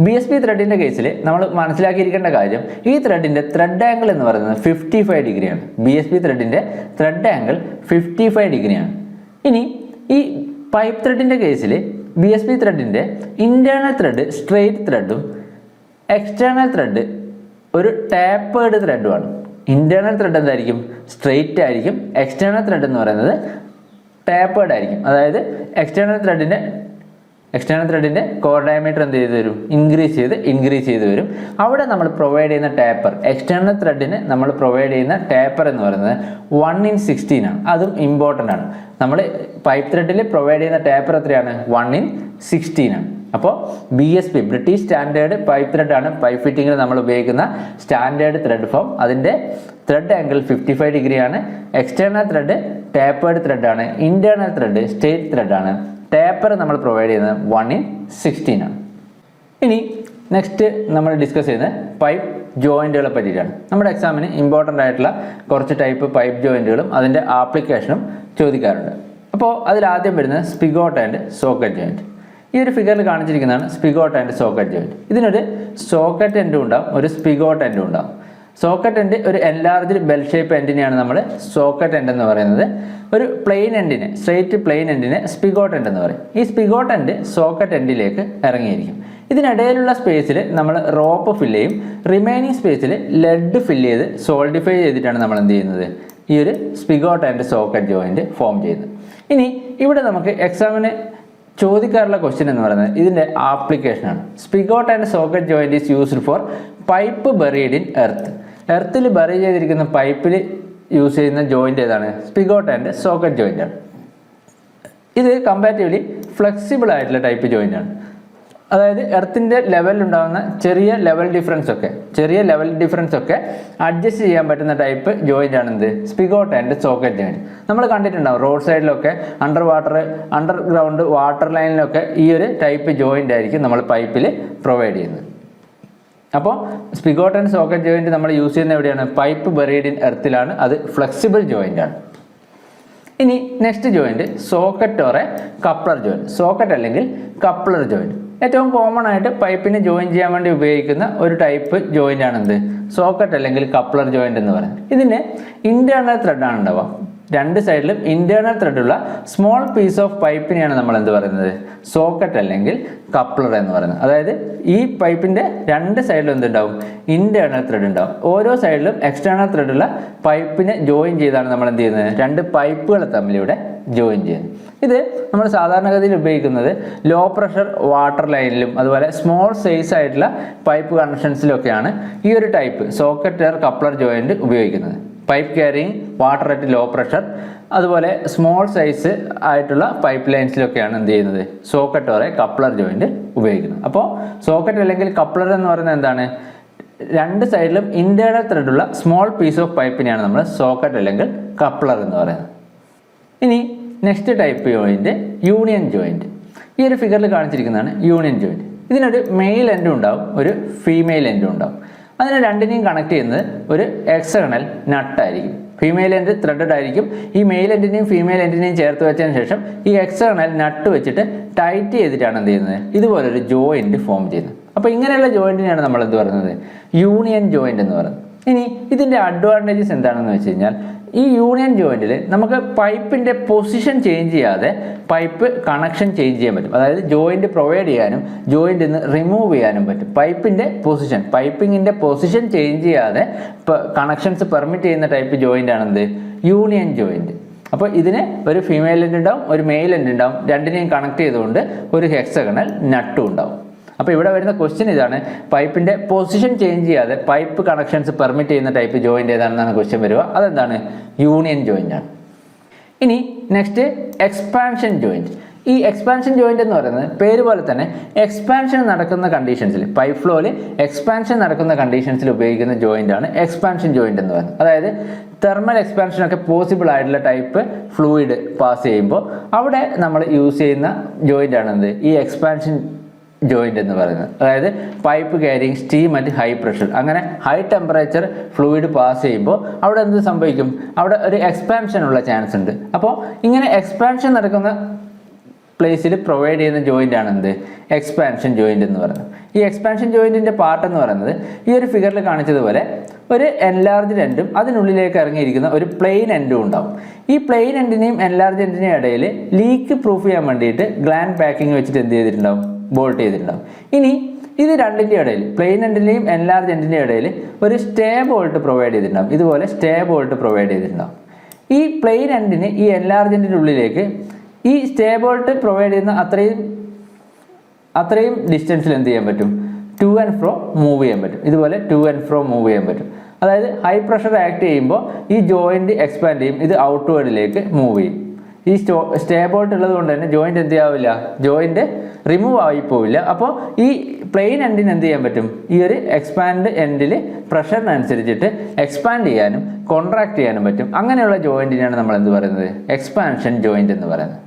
BSP ത്രെഡിൻ്റെ കേസിൽ നമ്മൾ മനസ്സിലാക്കിയിരിക്കേണ്ട കാര്യം, ഈ ത്രെഡിൻ്റെ ത്രെഡ് ആംഗിൾ എന്ന് പറയുന്നത് 55 ഡിഗ്രിയാണ്. BSP ത്രെഡിൻ്റെ ത്രെഡ് ആംഗിൾ 55 ഡിഗ്രിയാണ്. ഇനി ഈ പൈപ്പ് ത്രെഡിൻ്റെ കേസിൽ BSP ത്രെഡിൻ്റെ ഇൻറ്റേർണൽ ത്രെഡ് സ്ട്രെയിറ്റ് ത്രെഡും എക്സ്റ്റേണൽ ത്രെഡ് ഒരു ടാപ്പേർഡ് ത്രെഡുമാണ്. ഇൻറ്റേർണൽ ത്രെഡ് എന്തായിരിക്കും? സ്ട്രെയിറ്റ് ആയിരിക്കും. എക്സ്റ്റേണൽ ത്രെഡ് എന്ന് പറയുന്നത് ടാപ്പേർഡ് ആയിരിക്കും. അതായത് എക്സ്റ്റേണൽ ത്രെഡിൻ്റെ എക്സ്റ്റേണൽ ത്രെഡിൻ്റെ കോർ ഡയമീറ്റർ എന്ത് ചെയ്ത് വരും, ഇൻക്രീസ് ചെയ്ത് വരും. അവിടെ നമ്മൾ പ്രൊവൈഡ് ചെയ്യുന്ന ടേപ്പർ, എക്സ്റ്റേണൽ ത്രെഡിന് നമ്മൾ പ്രൊവൈഡ് ചെയ്യുന്ന ടേപ്പർ എന്ന് പറയുന്നത് 1/16 ആണ്. അതും ഇമ്പോർട്ടൻ്റ് ആണ്. നമ്മൾ പൈപ്പ് ത്രെഡിൽ പ്രൊവൈഡ് ചെയ്യുന്ന ടേപ്പർ എത്രയാണ്, 1/16 ആണ്. അപ്പോൾ BSP British standard pipe thread ആണ് പൈപ്പ് ഫിറ്റിങ്ങിൽ നമ്മൾ ഉപയോഗിക്കുന്ന സ്റ്റാൻഡേർഡ് ത്രെഡ് ഫോം. അതിൻ്റെ ത്രെഡ് ആംഗിൾ 55 ഡിഗ്രി ആണ്. എക്സ്റ്റേണൽ ത്രെഡ് ടേപ്പേർഡ് ത്രെഡ് ആണ്. ഇന്റേണൽ ത്രെഡ് സ്ട്രെയിറ്റ് ത്രെഡ് ആണ്. ടേപ്പർ നമ്മൾ പ്രൊവൈഡ് ചെയ്യുന്നത് 1/16 ആണ്. ഇനി നെക്സ്റ്റ് നമ്മൾ ഡിസ്കസ് ചെയ്യുന്നത് പൈപ്പ് ജോയിൻറ്റുകളെ പറ്റിയിട്ടാണ്. നമ്മുടെ എക്സാമിന് ഇമ്പോർട്ടൻ്റ് ആയിട്ടുള്ള കുറച്ച് ടൈപ്പ് പൈപ്പ് ജോയിൻറ്റുകളും അതിൻ്റെ ആപ്ലിക്കേഷനും ചോദിക്കാറുണ്ട്. അപ്പോൾ അതിലാദ്യം വരുന്നത് സ്പിഗോട്ട് ആൻഡ് സോക്കറ്റ് ജോയിൻറ്റ്. ഈ ഒരു ഫിഗറിൽ കാണിച്ചിരിക്കുന്നതാണ് സ്പിഗോട്ട് ആൻഡ് സോക്കറ്റ് ജോയിൻറ്റ്. ഇതിനൊരു സോക്കറ്റ് എൻഡും ഉണ്ടാവും, ഒരു സ്പിഗോട്ട് എൻഡും ഉണ്ടാവും. സോക്കറ്റ് എൻഡ് ഒരു എൻലാർജ്ഡ് ബെൽ ഷേപ്പ് എൻഡിനെയാണ് നമ്മൾ സോക്കറ്റ് എൻഡ് എന്ന് പറയുന്നത്. ഒരു പ്ലെയിൻ എൻഡിനെ, സ്ട്രെയിറ്റ് പ്ലെയിൻ എൻഡിനെ സ്പിഗോട്ട് എൻഡ് എന്ന് പറയും. ഈ സ്പിഗോട്ട് എൻഡ് സോക്കറ്റ് എൻഡിലേക്ക് ഇറങ്ങിയിരിക്കും. ഇതിനിടയിലുള്ള സ്പേസിൽ നമ്മൾ റോപ്പ് ഫില്ല് ചെയ്യും. റിമൈനിങ് സ്പേസിൽ ലെഡ് ഫില്ല് ചെയ്ത് സോൾഡിഫൈ ചെയ്തിട്ടാണ് നമ്മൾ എന്ത് ചെയ്യുന്നത്, ഈ ഒരു സ്പിഗോട്ട് ആൻഡ് സോക്കറ്റ് ജോയിൻറ്റ് ഫോം ചെയ്യുന്നത്. ഇനി ഇവിടെ നമുക്ക് എക്സാമിന് ചോദിക്കാറുള്ള ക്വസ്റ്റ്യൻ എന്ന് പറയുന്നത് ഇതിൻ്റെ ആപ്ലിക്കേഷനാണ്. Spigot and socket joint is used for pipe buried in earth. എർത്തിൽ ബറി ചെയ്തിരിക്കുന്ന പൈപ്പിൽ യൂസ് ചെയ്യുന്ന ജോയിൻറ്റ് ഏതാണ്, സ്പിഗോട്ട് ആൻഡ് സോക്കറ്റ് ജോയിൻ്റ് ആണ്. ഇത് കമ്പാരിറ്റീവ്ലി ഫ്ലെക്സിബിൾ ആയിട്ടുള്ള ടൈപ്പ് ജോയിൻ്റ് ആണ്. അതായത് എർത്തിൻ്റെ ലെവലിലുണ്ടാകുന്ന ചെറിയ ലെവൽ ഡിഫറൻസ് ഒക്കെ അഡ്ജസ്റ്റ് ചെയ്യാൻ പറ്റുന്ന ടൈപ്പ് ജോയിൻ്റ് ആണ് എന്ത്, സ്പിഗോട്ട് ആൻഡ് സോക്കറ്റ് ജോയിൻറ്റ്. നമ്മൾ കണ്ടിട്ടുണ്ടാവും റോഡ് സൈഡിലൊക്കെ അണ്ടർഗ്രൗണ്ട് വാട്ടർ ലൈനിലൊക്കെ ഈ ഒരു ടൈപ്പ് ജോയിൻ്റ് ആയിരിക്കും നമ്മൾ പൈപ്പിൽ പ്രൊവൈഡ് ചെയ്യുന്നത്. അപ്പോൾ സ്പിഗോട്ട് ആൻഡ് സോക്കറ്റ് ജോയിൻറ്റ് നമ്മൾ യൂസ് ചെയ്യുന്ന എവിടെയാണ്, പൈപ്പ് ബറീഡ് ഇൻ എർത്തിലാണ്. അത് ഫ്ലെക്സിബിൾ ജോയിൻ്റ് ആണ്. ഇനി next joint socket or coupler joint. Socket അല്ലെങ്കിൽ കപ്ലർ ജോയിൻറ്റ് ഏറ്റവും കോമൺ ആയിട്ട് പൈപ്പിന് ജോയിൻ ചെയ്യാൻ വേണ്ടി ഉപയോഗിക്കുന്ന ഒരു ടൈപ്പ് ജോയിൻ്റ് ആണ് എന്ത്, സോക്കറ്റ് അല്ലെങ്കിൽ കപ്ലർ ജോയിൻറ്റ് എന്ന് പറയുന്നത്. ഇതിന് ഇന്റേണൽ ത്രെഡാണ് ഉണ്ടാവുക. രണ്ട് സൈഡിലും ഇന്റേണൽ ത്രെഡുള്ള സ്മോൾ പീസ് ഓഫ് പൈപ്പിനെയാണ് നമ്മൾ എന്ത് പറയുന്നത്, സോക്കറ്റ് അല്ലെങ്കിൽ കപ്ലർ എന്ന് പറയുന്നത്. അതായത് ഈ പൈപ്പിൻ്റെ രണ്ട് സൈഡിലും എന്തുണ്ടാവും, ഇന്റേണൽ ത്രെഡ് ഉണ്ടാവും. ഓരോ സൈഡിലും എക്സ്റ്റേണൽ ത്രെഡുള്ള പൈപ്പിനെ ജോയിൻ ചെയ്താണ് നമ്മൾ എന്ത് ചെയ്യുന്നത്, രണ്ട് പൈപ്പുകൾ തമ്മിൽ ഇവിടെ ജോയിൻ ചെയ്യുന്നത്. ഇത് നമ്മൾ സാധാരണഗതിയിൽ ഉപയോഗിക്കുന്നത് ലോ പ്രഷർ വാട്ടർ ലൈനിലും അതുപോലെ സ്മോൾ സൈസ് ആയിട്ടുള്ള പൈപ്പ് കണക്ഷൻസിലൊക്കെയാണ് ഈ ഒരു type socket or coupler joint ഉപയോഗിക്കുന്നത്. Pipe carrying water at low pressure അതുപോലെ സ്മോൾ സൈസ് ആയിട്ടുള്ള പൈപ്പ് ലൈൻസിലൊക്കെയാണ് എന്ത് ചെയ്യുന്നത്, സോക്കറ്റ് ഓർ കപ്ലർ ജോയിൻറ്റ് ഉപയോഗിക്കുന്നത്. അപ്പോൾ സോക്കറ്റ് അല്ലെങ്കിൽ കപ്ലർ എന്ന് പറയുന്നത് എന്താണ്, രണ്ട് സൈഡിലും ഇന്റേണൽ ത്രെഡുള്ള സ്മോൾ പീസ് ഓഫ് പൈപ്പിനെയാണ് നമ്മൾ സോക്കറ്റ് അല്ലെങ്കിൽ കപ്ലർ എന്ന് പറയുന്നത്. ഇനി next type joint union joint. ഈ ഒരു ഫിഗറിൽ കാണിച്ചിരിക്കുന്നതാണ് യൂണിയൻ ജോയിൻറ്റ്. ഇതിനൊരു മെയിൽ എൻഡും ഉണ്ടാവും, ഒരു ഫീമെയിൽ എൻഡും ഉണ്ടാവും. അതിനെ രണ്ടിനെയും കണക്ട് ചെയ്യുന്നത് ഒരു എക്സ്റ്റേണൽ നട്ടായിരിക്കും. ഫീമെയിൽ എൻഡ് ത്രെഡഡ് ആയിരിക്കും. ഈ മെയിൽ എൻഡിനെയും ഫീമെയിൽ എൻഡിനെയും ചേർത്ത് വെച്ചതിന് ശേഷം ഈ എക്സ്റ്റേണൽ നട്ട് വെച്ചിട്ട് ടൈറ്റ് ചെയ്തിട്ടാണ് എന്ത് ചെയ്യുന്നത്, ഇതുപോലൊരു ജോയിൻറ്റ് ഫോം ചെയ്യുന്നത്. അപ്പോൾ ഇങ്ങനെയുള്ള ജോയിൻറ്റിനെയാണ് നമ്മൾ എന്ത് പറയുന്നത്, യൂണിയൻ ജോയിൻറ്റ് എന്ന് പറയുന്നത്. ഇനി ഇതിൻ്റെ അഡ്വാൻറ്റേജസ് എന്താണെന്ന് വെച്ച് കഴിഞ്ഞാൽ, ഈ യൂണിയൻ ജോയിൻറ്റിൽ നമുക്ക് പൈപ്പിൻ്റെ പൊസിഷൻ ചേഞ്ച് ചെയ്യാതെ പൈപ്പ് കണക്ഷൻ ചേഞ്ച് ചെയ്യാൻ പറ്റും. അതായത് ജോയിൻറ്റ് പ്രൊവൈഡ് ചെയ്യാനും ജോയിൻറ്റിൽ നിന്ന് റിമൂവ് ചെയ്യാനും പറ്റും. പൈപ്പിങ്ങിൻ്റെ പൊസിഷൻ ചേഞ്ച് ചെയ്യാതെ കണക്ഷൻസ് പെർമിറ്റ് ചെയ്യുന്ന ടൈപ്പ് ജോയിൻ്റ് ആണെന്ത്, യൂണിയൻ ജോയിൻറ്റ്. അപ്പോൾ ഇതിന് ഒരു ഫീമെയിൽ എൻഡ് ഉണ്ടാവും, ഒരു മെയിൽ എൻഡ് ഉണ്ടാവും. രണ്ടിനെയും കണക്ട് ചെയ്തുകൊണ്ട് ഒരു ഹെക്സഗണൽ നട്ടും ഉണ്ടാവും. അപ്പോൾ ഇവിടെ വരുന്ന ക്വസ്റ്റ്യൻ ഇതാണ്, പൈപ്പിൻ്റെ പൊസിഷൻ ചേഞ്ച് ചെയ്യാതെ പൈപ്പ് കണക്ഷൻസ് പെർമിറ്റ് ചെയ്യുന്ന ടൈപ്പ് ജോയിൻ്റ് ഏതാണെന്നാണ് ക്വസ്റ്റ്യൻ വരിക. അതെന്താണ്, യൂണിയൻ ജോയിൻ്റ് ആണ്. ഇനി നെക്സ്റ്റ് എക്സ്പാൻഷൻ ജോയിൻറ്റ്. ഈ എക്സ്പാൻഷൻ ജോയിൻറ്റ് എന്ന് പറയുന്നത് പേര് പോലെ തന്നെ എക്സ്പാൻഷൻ നടക്കുന്ന കണ്ടീഷൻസിൽ, പൈപ്പ് ഫ്ലോയിൽ എക്സ്പാൻഷൻ നടക്കുന്ന കണ്ടീഷൻസിൽ ഉപയോഗിക്കുന്ന ജോയിൻ്റ് ആണ് എക്സ്പാൻഷൻ ജോയിൻറ്റ് എന്ന് പറയുന്നത്. അതായത് തെർമൽ എക്സ്പാൻഷൻ ഒക്കെ പോസിബിൾ ആയിട്ടുള്ള ടൈപ്പ് ഫ്ലൂയിഡ് പാസ് ചെയ്യുമ്പോൾ അവിടെ നമ്മൾ യൂസ് ചെയ്യുന്ന ജോയിൻ്റ് ആണ് എന്ത്, ഈ എക്സ്പാൻഷൻ ജോയിൻ്റ് എന്ന് പറയുന്നത്. അതായത് pipe carrying steam at high pressure, അങ്ങനെ ഹൈ ടെമ്പറേച്ചർ ഫ്ലൂയിഡ് പാസ് ചെയ്യുമ്പോൾ അവിടെ എന്ത് സംഭവിക്കും, അവിടെ ഒരു എക്സ്പാൻഷൻ ഉള്ള ചാൻസ് ഉണ്ട്. അപ്പോൾ ഇങ്ങനെ എക്സ്പാൻഷൻ നടക്കുന്ന പ്ലേസിൽ പ്രൊവൈഡ് ചെയ്യുന്ന ജോയിൻ്റ് ആണ് എന്ത്, എക്സ്പാൻഷൻ ജോയിൻ്റ് എന്ന് പറയുന്നത്. ഈ എക്സ്പാൻഷൻ ജോയിൻറ്റിൻ്റെ പാർട്ട് എന്ന് പറയുന്നത് ഈ ഒരു ഫിഗറിൽ കാണിച്ചതുപോലെ ഒരു എൻലാർജ്ഡ് എൻഡും അതിനുള്ളിലേക്ക് ഇറങ്ങിയിരിക്കുന്ന ഒരു പ്ലെയിൻ എൻഡും ഉണ്ടാവും. ഈ പ്ലെയിൻ എൻഡിനെയും എൻലാർജ് എൻഡിനെയും ഇടയിൽ ലീക്ക് പ്രൂഫ് ചെയ്യാൻ വേണ്ടിയിട്ട് ഗ്ലാൻഡ് പാക്കിംഗ് വെച്ചിട്ട് എന്ത് ചെയ്തിട്ടുണ്ടാവും, ബോൾട്ട് ചെയ്തിട്ടുണ്ടാവും. ഇനി ഇത് രണ്ടിൻ്റെ ഇടയിൽ, പ്ലെയിൻ എൻഡിൻ്റെയും എൻലാർജ് എൻഡിൻ്റെ ഇടയിൽ ഒരു സ്റ്റേ ബോൾട്ട് പ്രൊവൈഡ് ചെയ്തിട്ടുണ്ടാവും. ഇതുപോലെ സ്റ്റേ ബോൾട്ട് പ്രൊവൈഡ് ചെയ്തിട്ടുണ്ടാവും. ഈ പ്ലെയിൻ എൻഡിന് ഈ എൻലാർജ് എൻഡിൻ്റെ ഉള്ളിലേക്ക് ഈ സ്റ്റേ ബോൾട്ട് പ്രൊവൈഡ് ചെയ്യുന്ന അത്രയും അത്രയും ഡിസ്റ്റൻസിൽ എന്ത് ചെയ്യാൻ പറ്റും, ടു ആൻഡ് ഫ്രോ മൂവ് ചെയ്യാൻ പറ്റും. ഇതുപോലെ ടു ആൻഡ് ഫ്രോ മൂവ് ചെയ്യാൻ പറ്റും. അതായത് ഹൈ പ്രഷർ ആക്ട് ചെയ്യുമ്പോൾ ഈ ജോയിൻറ്റ് എക്സ്പാൻഡ് ചെയ്യും, ഇത് ഔട്ട്വേർഡിലേക്ക് മൂവ് ചെയ്യും. ഈ സ്റ്റേബിളിറ്റി ഉള്ളത് കൊണ്ട് തന്നെ ജോയിൻറ്റ് എന്ത് ചെയ്യാവില്ല, ജോയിൻറ്റ് റിമൂവ് ആയി പോവില്ല. അപ്പോൾ ഈ പ്ലെയിൻ എൻഡിന് എന്ത് ചെയ്യാൻ പറ്റും, ഈ ഒരു എക്സ്പാൻഡ് എൻഡിൽ പ്രഷറിനനുസരിച്ചിട്ട് എക്സ്പാൻഡ് ചെയ്യാനും കോൺട്രാക്ട് ചെയ്യാനും പറ്റും. അങ്ങനെയുള്ള ജോയിൻറ്റിനാണ് നമ്മൾ എന്ത് പറയുന്നത്, എക്സ്പാൻഷൻ ജോയിൻറ്റ് എന്ന് പറയുന്നത്.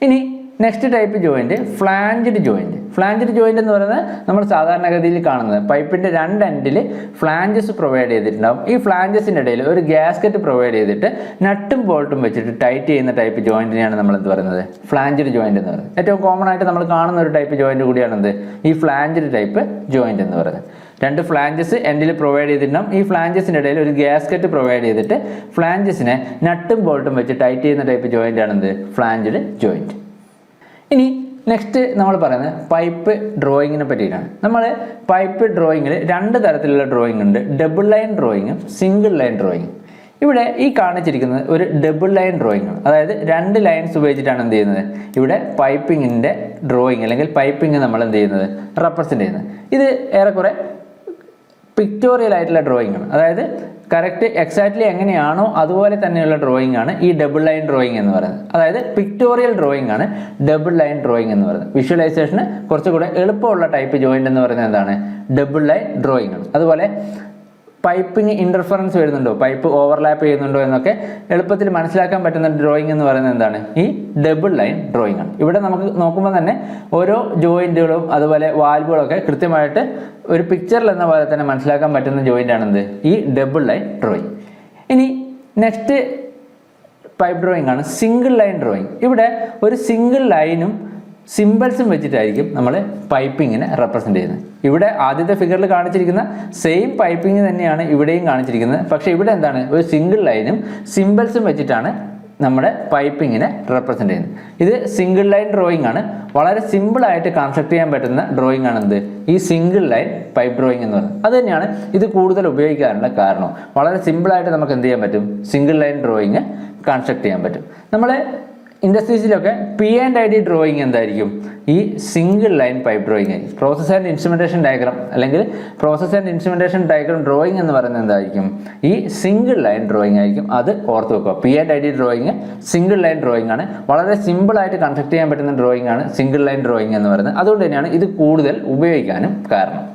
ഇനി next type joint ഫ്ലാഞ്ച്ഡ് joint. ഫ്ലാഞ്ച്ഡ് joint എന്ന് പറയുന്നത് നമ്മൾ സാധാരണഗതിയിൽ കാണുന്നത് പൈപ്പിൻ്റെ രണ്ട് എൻഡിൽ ഫ്ലാഞ്ചസ് പ്രൊവൈഡ് ചെയ്തിട്ടുണ്ടാവും. ഈ ഫ്ലാഞ്ചസിൻ്റെ ഇടയിൽ ഒരു ഗ്യാസ്കറ്റ് പ്രൊവൈഡ് ചെയ്തിട്ട് നട്ടും ബോൾട്ടും വെച്ചിട്ട് ടൈറ്റ് ചെയ്യുന്ന ടൈപ്പ് ജോയിൻറ്റിനെയാണ് നമ്മൾ എന്ത് പറയുന്നത്, ഫ്ലാഞ്ച്ഡ് ജോയിൻറ്റ് എന്ന് പറയുന്നത്. ഏറ്റവും കോമൺ ആയിട്ട് നമ്മൾ കാണുന്ന ഒരു ടൈപ്പ് ജോയിൻറ്റ് കൂടിയാണെന്ത്, ഈ ഫ്ലാഞ്ച്ഡ് ടൈപ്പ് ജോയിൻറ്റ് എന്ന് പറയുന്നത്. രണ്ട് ഫ്ലാഞ്ചസ് എൻഡിൽ പ്രൊവൈഡ് ചെയ്തിട്ടുണ്ടാവും. ഈ ഫ്ലാഞ്ചസിൻ്റെ ഇടയിൽ ഒരു ഗ്യാസ്കറ്റ് പ്രൊവൈഡ് ചെയ്തിട്ട് ഫ്ലാഞ്ചസിനെ നട്ടും ബോൾട്ടും വെച്ച് ടൈറ്റ് ചെയ്യുന്ന ടൈപ്പ് ജോയിൻ്റ് ആണെന്ത്, ഫ്ലാഞ്ച്ഡ് ജോയിൻറ്റ്. ഇനി നെക്സ്റ്റ് നമ്മൾ പറയുന്നത് പൈപ്പ് ഡ്രോയിങ്ങിനെ പറ്റിയിട്ടാണ്. നമ്മൾ പൈപ്പ് ഡ്രോയിങ്ങിൽ രണ്ട് തരത്തിലുള്ള ഡ്രോയിങ് ഉണ്ട്, ഡബിൾ ലൈൻ ഡ്രോയിങ്ങും സിംഗിൾ ലൈൻ ഡ്രോയിങ്ങും. ഇവിടെ ഈ കാണിച്ചിരിക്കുന്നത് ഒരു ഡബിൾ ലൈൻ ഡ്രോയിങ് ആണ്. അതായത് രണ്ട് ലൈൻസ് ഉപയോഗിച്ചിട്ടാണ് എന്ത് ചെയ്യുന്നത്, ഇവിടെ പൈപ്പിങ്ങിൻ്റെ ഡ്രോയിങ് അല്ലെങ്കിൽ പൈപ്പിംഗ് നമ്മൾ എന്ത് ചെയ്യുന്നത്, റെപ്രസെൻ്റ് ചെയ്യുന്നത്. ഇത് ഏറെക്കുറെ പിക്ടോറിയൽ ആയിട്ടുള്ള ഡ്രോയിങ് ആണ്. അതായത് കറക്റ്റ് എക്സാക്ട്ലി എങ്ങനെയാണോ അതുപോലെ തന്നെയുള്ള ഡ്രോയിങ് ആണ് ഈ ഡബിൾ ലൈൻ ഡ്രോയിങ് എന്ന് പറയുന്നത്. അതായത് പിക്ടോറിയൽ ഡ്രോയിങ് ആണ് ഡബിൾ ലൈൻ ഡ്രോയിങ് എന്ന് പറയുന്നത്. വിഷ്വലൈസേഷന് കുറച്ചുകൂടെ എളുപ്പമുള്ള ടൈപ്പ് ജോയിൻ്റ് എന്ന് പറയുന്നത് എന്താണ്, ഡബിൾ ലൈൻ ഡ്രോയിങ് ആണ്. അതുപോലെ പൈപ്പിംഗ് ഇൻ്റർഫറൻസ് വരുന്നുണ്ടോ, പൈപ്പ് ഓവർലാപ്പ് ചെയ്യുന്നുണ്ടോ എന്നൊക്കെ എളുപ്പത്തിൽ മനസ്സിലാക്കാൻ പറ്റുന്ന ഡ്രോയിങ് എന്ന് പറയുന്നത് എന്താണ്, ഈ ഡബിൾ ലൈൻ ഡ്രോയിങ് ആണ്. ഇവിടെ നമുക്ക് നോക്കുമ്പോൾ തന്നെ ഓരോ ജോയിൻറ്റുകളും അതുപോലെ വാൽവുകളൊക്കെ കൃത്യമായിട്ട് ഒരു പിക്ചറിൽ എന്ന പോലെ തന്നെ മനസ്സിലാക്കാൻ പറ്റുന്ന ജോയിൻ്റ് ആണെന്ത്, ഈ ഡബിൾ ലൈൻ ഡ്രോയിങ്. ഇനി നെക്സ്റ്റ് പൈപ്പ് ഡ്രോയിങ് ആണ് സിംഗിൾ ലൈൻ ഡ്രോയിങ്. ഇവിടെ ഒരു സിംഗിൾ ലൈനും സിമ്പിൾസും വെച്ചിട്ടായിരിക്കും നമ്മൾ പൈപ്പിങ്ങിനെ റെപ്രസെൻ്റ് ചെയ്യുന്നത്. ഇവിടെ ആദ്യത്തെ ഫിഗറിൽ കാണിച്ചിരിക്കുന്ന സെയിം പൈപ്പിംഗ് തന്നെയാണ് ഇവിടെയും കാണിച്ചിരിക്കുന്നത്. പക്ഷേ ഇവിടെ എന്താണ്, ഒരു സിംഗിൾ ലൈനും സിമ്പിൾസും വെച്ചിട്ടാണ് നമ്മുടെ പൈപ്പിങ്ങിനെ റെപ്രസെൻ്റ് ചെയ്യുന്നത്. ഇത് സിംഗിൾ ലൈൻ ഡ്രോയിങ് ആണ്. വളരെ സിമ്പിളായിട്ട് കൺസ്ട്രക്ട് ചെയ്യാൻ പറ്റുന്ന ഡ്രോയിങ് ആണ് എന്ത്, ഈ സിംഗിൾ ലൈൻ പൈപ്പ് ഡ്രോയിങ് എന്ന് പറയുന്നത്. അത് തന്നെയാണ് ഇത് കൂടുതൽ ഉപയോഗിക്കാനുള്ള കാരണം. വളരെ സിമ്പിളായിട്ട് നമുക്ക് എന്ത് ചെയ്യാൻ പറ്റും, സിംഗിൾ ലൈൻ ഡ്രോയിങ് കൺസ്ട്രക്ട് ചെയ്യാൻ പറ്റും. നമ്മൾ ഇൻഡസ്ട്രീസിലൊക്കെ P&ID ഡ്രോയിങ് എന്തായിരിക്കും, ഈ സിംഗിൾ ലൈൻ പൈപ്പ് ഡ്രോയിങ് ആയിരിക്കും. പ്രോസസ് ആൻഡ് ഇൻസ്ട്രുമെൻറ്റേഷൻ ഡയഗ്രാം അല്ലെങ്കിൽ process and instrumentation diagram drawing എന്ന് പറയുന്നത് എന്തായിരിക്കും, ഈ സിംഗിൾ ലൈൻ ഡ്രോയിങ് ആയിരിക്കും. അത് ഓർത്ത് വെക്കുക. P&ID drawing single line drawing ആണ്. വളരെ സിമ്പിളായിട്ട് കൺസ്ട്രക്ട് ചെയ്യാൻ പറ്റുന്ന ഡ്രോയിങ് ആണ് സിംഗിൾ ലൈൻ ഡ്രോയിങ് എന്ന് പറയുന്നത്. അതുകൊണ്ട് തന്നെയാണ് ഇത് കൂടുതൽ ഉപയോഗിക്കാനും കാരണം.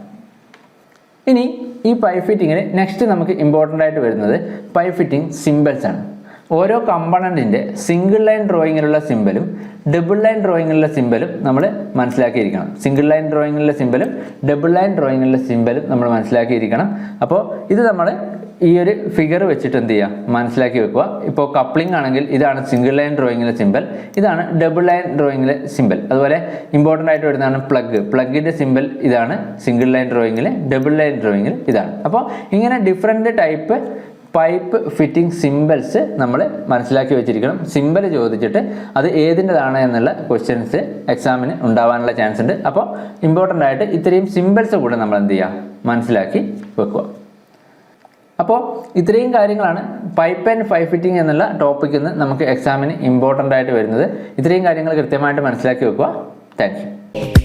ഇനി ഈ പൈപ്പ് ഫിറ്റിങ്ങിന് നെക്സ്റ്റ് നമുക്ക് ഇമ്പോർട്ടൻ്റ് ആയിട്ട് വരുന്നത് പൈപ്പ് ഫിറ്റിംഗ് സിമ്പിൾസ് ആണ്. ഓരോ കമ്പണൻറ്റിൻ്റെ സിംഗിൾ ലൈൻ ഡ്രോയിങ്ങിലുള്ള സിമ്പലും ഡബിൾ ലൈൻ ഡ്രോയിങ്ങിലുള്ള സിമ്പലും നമ്മൾ മനസ്സിലാക്കിയിരിക്കണം. സിംഗിൾ ലൈൻ ഡ്രോയിങ്ങിലുള്ള സിമ്പലും ഡബിൾ ലൈൻ ഡ്രോയിങ്ങിലുള്ള സിമ്പലും നമ്മൾ മനസ്സിലാക്കിയിരിക്കണം. അപ്പോൾ ഇത് നമ്മൾ ഈ ഒരു ഫിഗർ വെച്ചിട്ട് എന്ത് ചെയ്യുക, മനസ്സിലാക്കി വെക്കുക. ഇപ്പോൾ കപ്ലിംഗ് ആണെങ്കിൽ ഇതാണ് സിംഗിൾ ലൈൻ ഡ്രോയിങ്ങിലെ സിമ്പൽ, ഇതാണ് ഡബിൾ ലൈൻ ഡ്രോയിങ്ങിലെ സിമ്പൽ. അതുപോലെ ഇമ്പോർട്ടൻ്റ് ആയിട്ട് വരുന്നതാണ് പ്ലഗിൻ്റെ സിമ്പൽ ഇതാണ് സിംഗിൾ ലൈൻ ഡ്രോയിങ്ങിൽ, ഡബിൾ ലൈൻ ഡ്രോയിങ്ങിൽ ഇതാണ്. അപ്പോൾ ഇങ്ങനെ different type pipe fitting symbols നമ്മൾ മനസ്സിലാക്കി വെച്ചിരിക്കണം. സിമ്പിൾ ചോദിച്ചിട്ട് അത് ഏതിൻ്റെതാണ് എന്നുള്ള ക്വസ്റ്റ്യൻസ് എക്സാമിന് ഉണ്ടാവാനുള്ള ചാൻസ് ഉണ്ട്. അപ്പോൾ ഇമ്പോർട്ടൻ്റ് ആയിട്ട് ഇത്രയും സിമ്പിൾസ് കൂടെ നമ്മൾ എന്ത് ചെയ്യുക, മനസ്സിലാക്കി വെക്കുക. അപ്പോൾ ഇത്രയും കാര്യങ്ങളാണ് പൈപ്പ് ആൻഡ് പൈപ്പ് ഫിറ്റിംഗ് എന്നുള്ള ടോപ്പിക്കിൽ നിന്ന് നമുക്ക് എക്സാമിന് ഇമ്പോർട്ടൻ്റ് ആയിട്ട് വരുന്നത്. ഇത്രയും കാര്യങ്ങൾ കൃത്യമായിട്ട് മനസ്സിലാക്കി വെക്കുക. Thank you.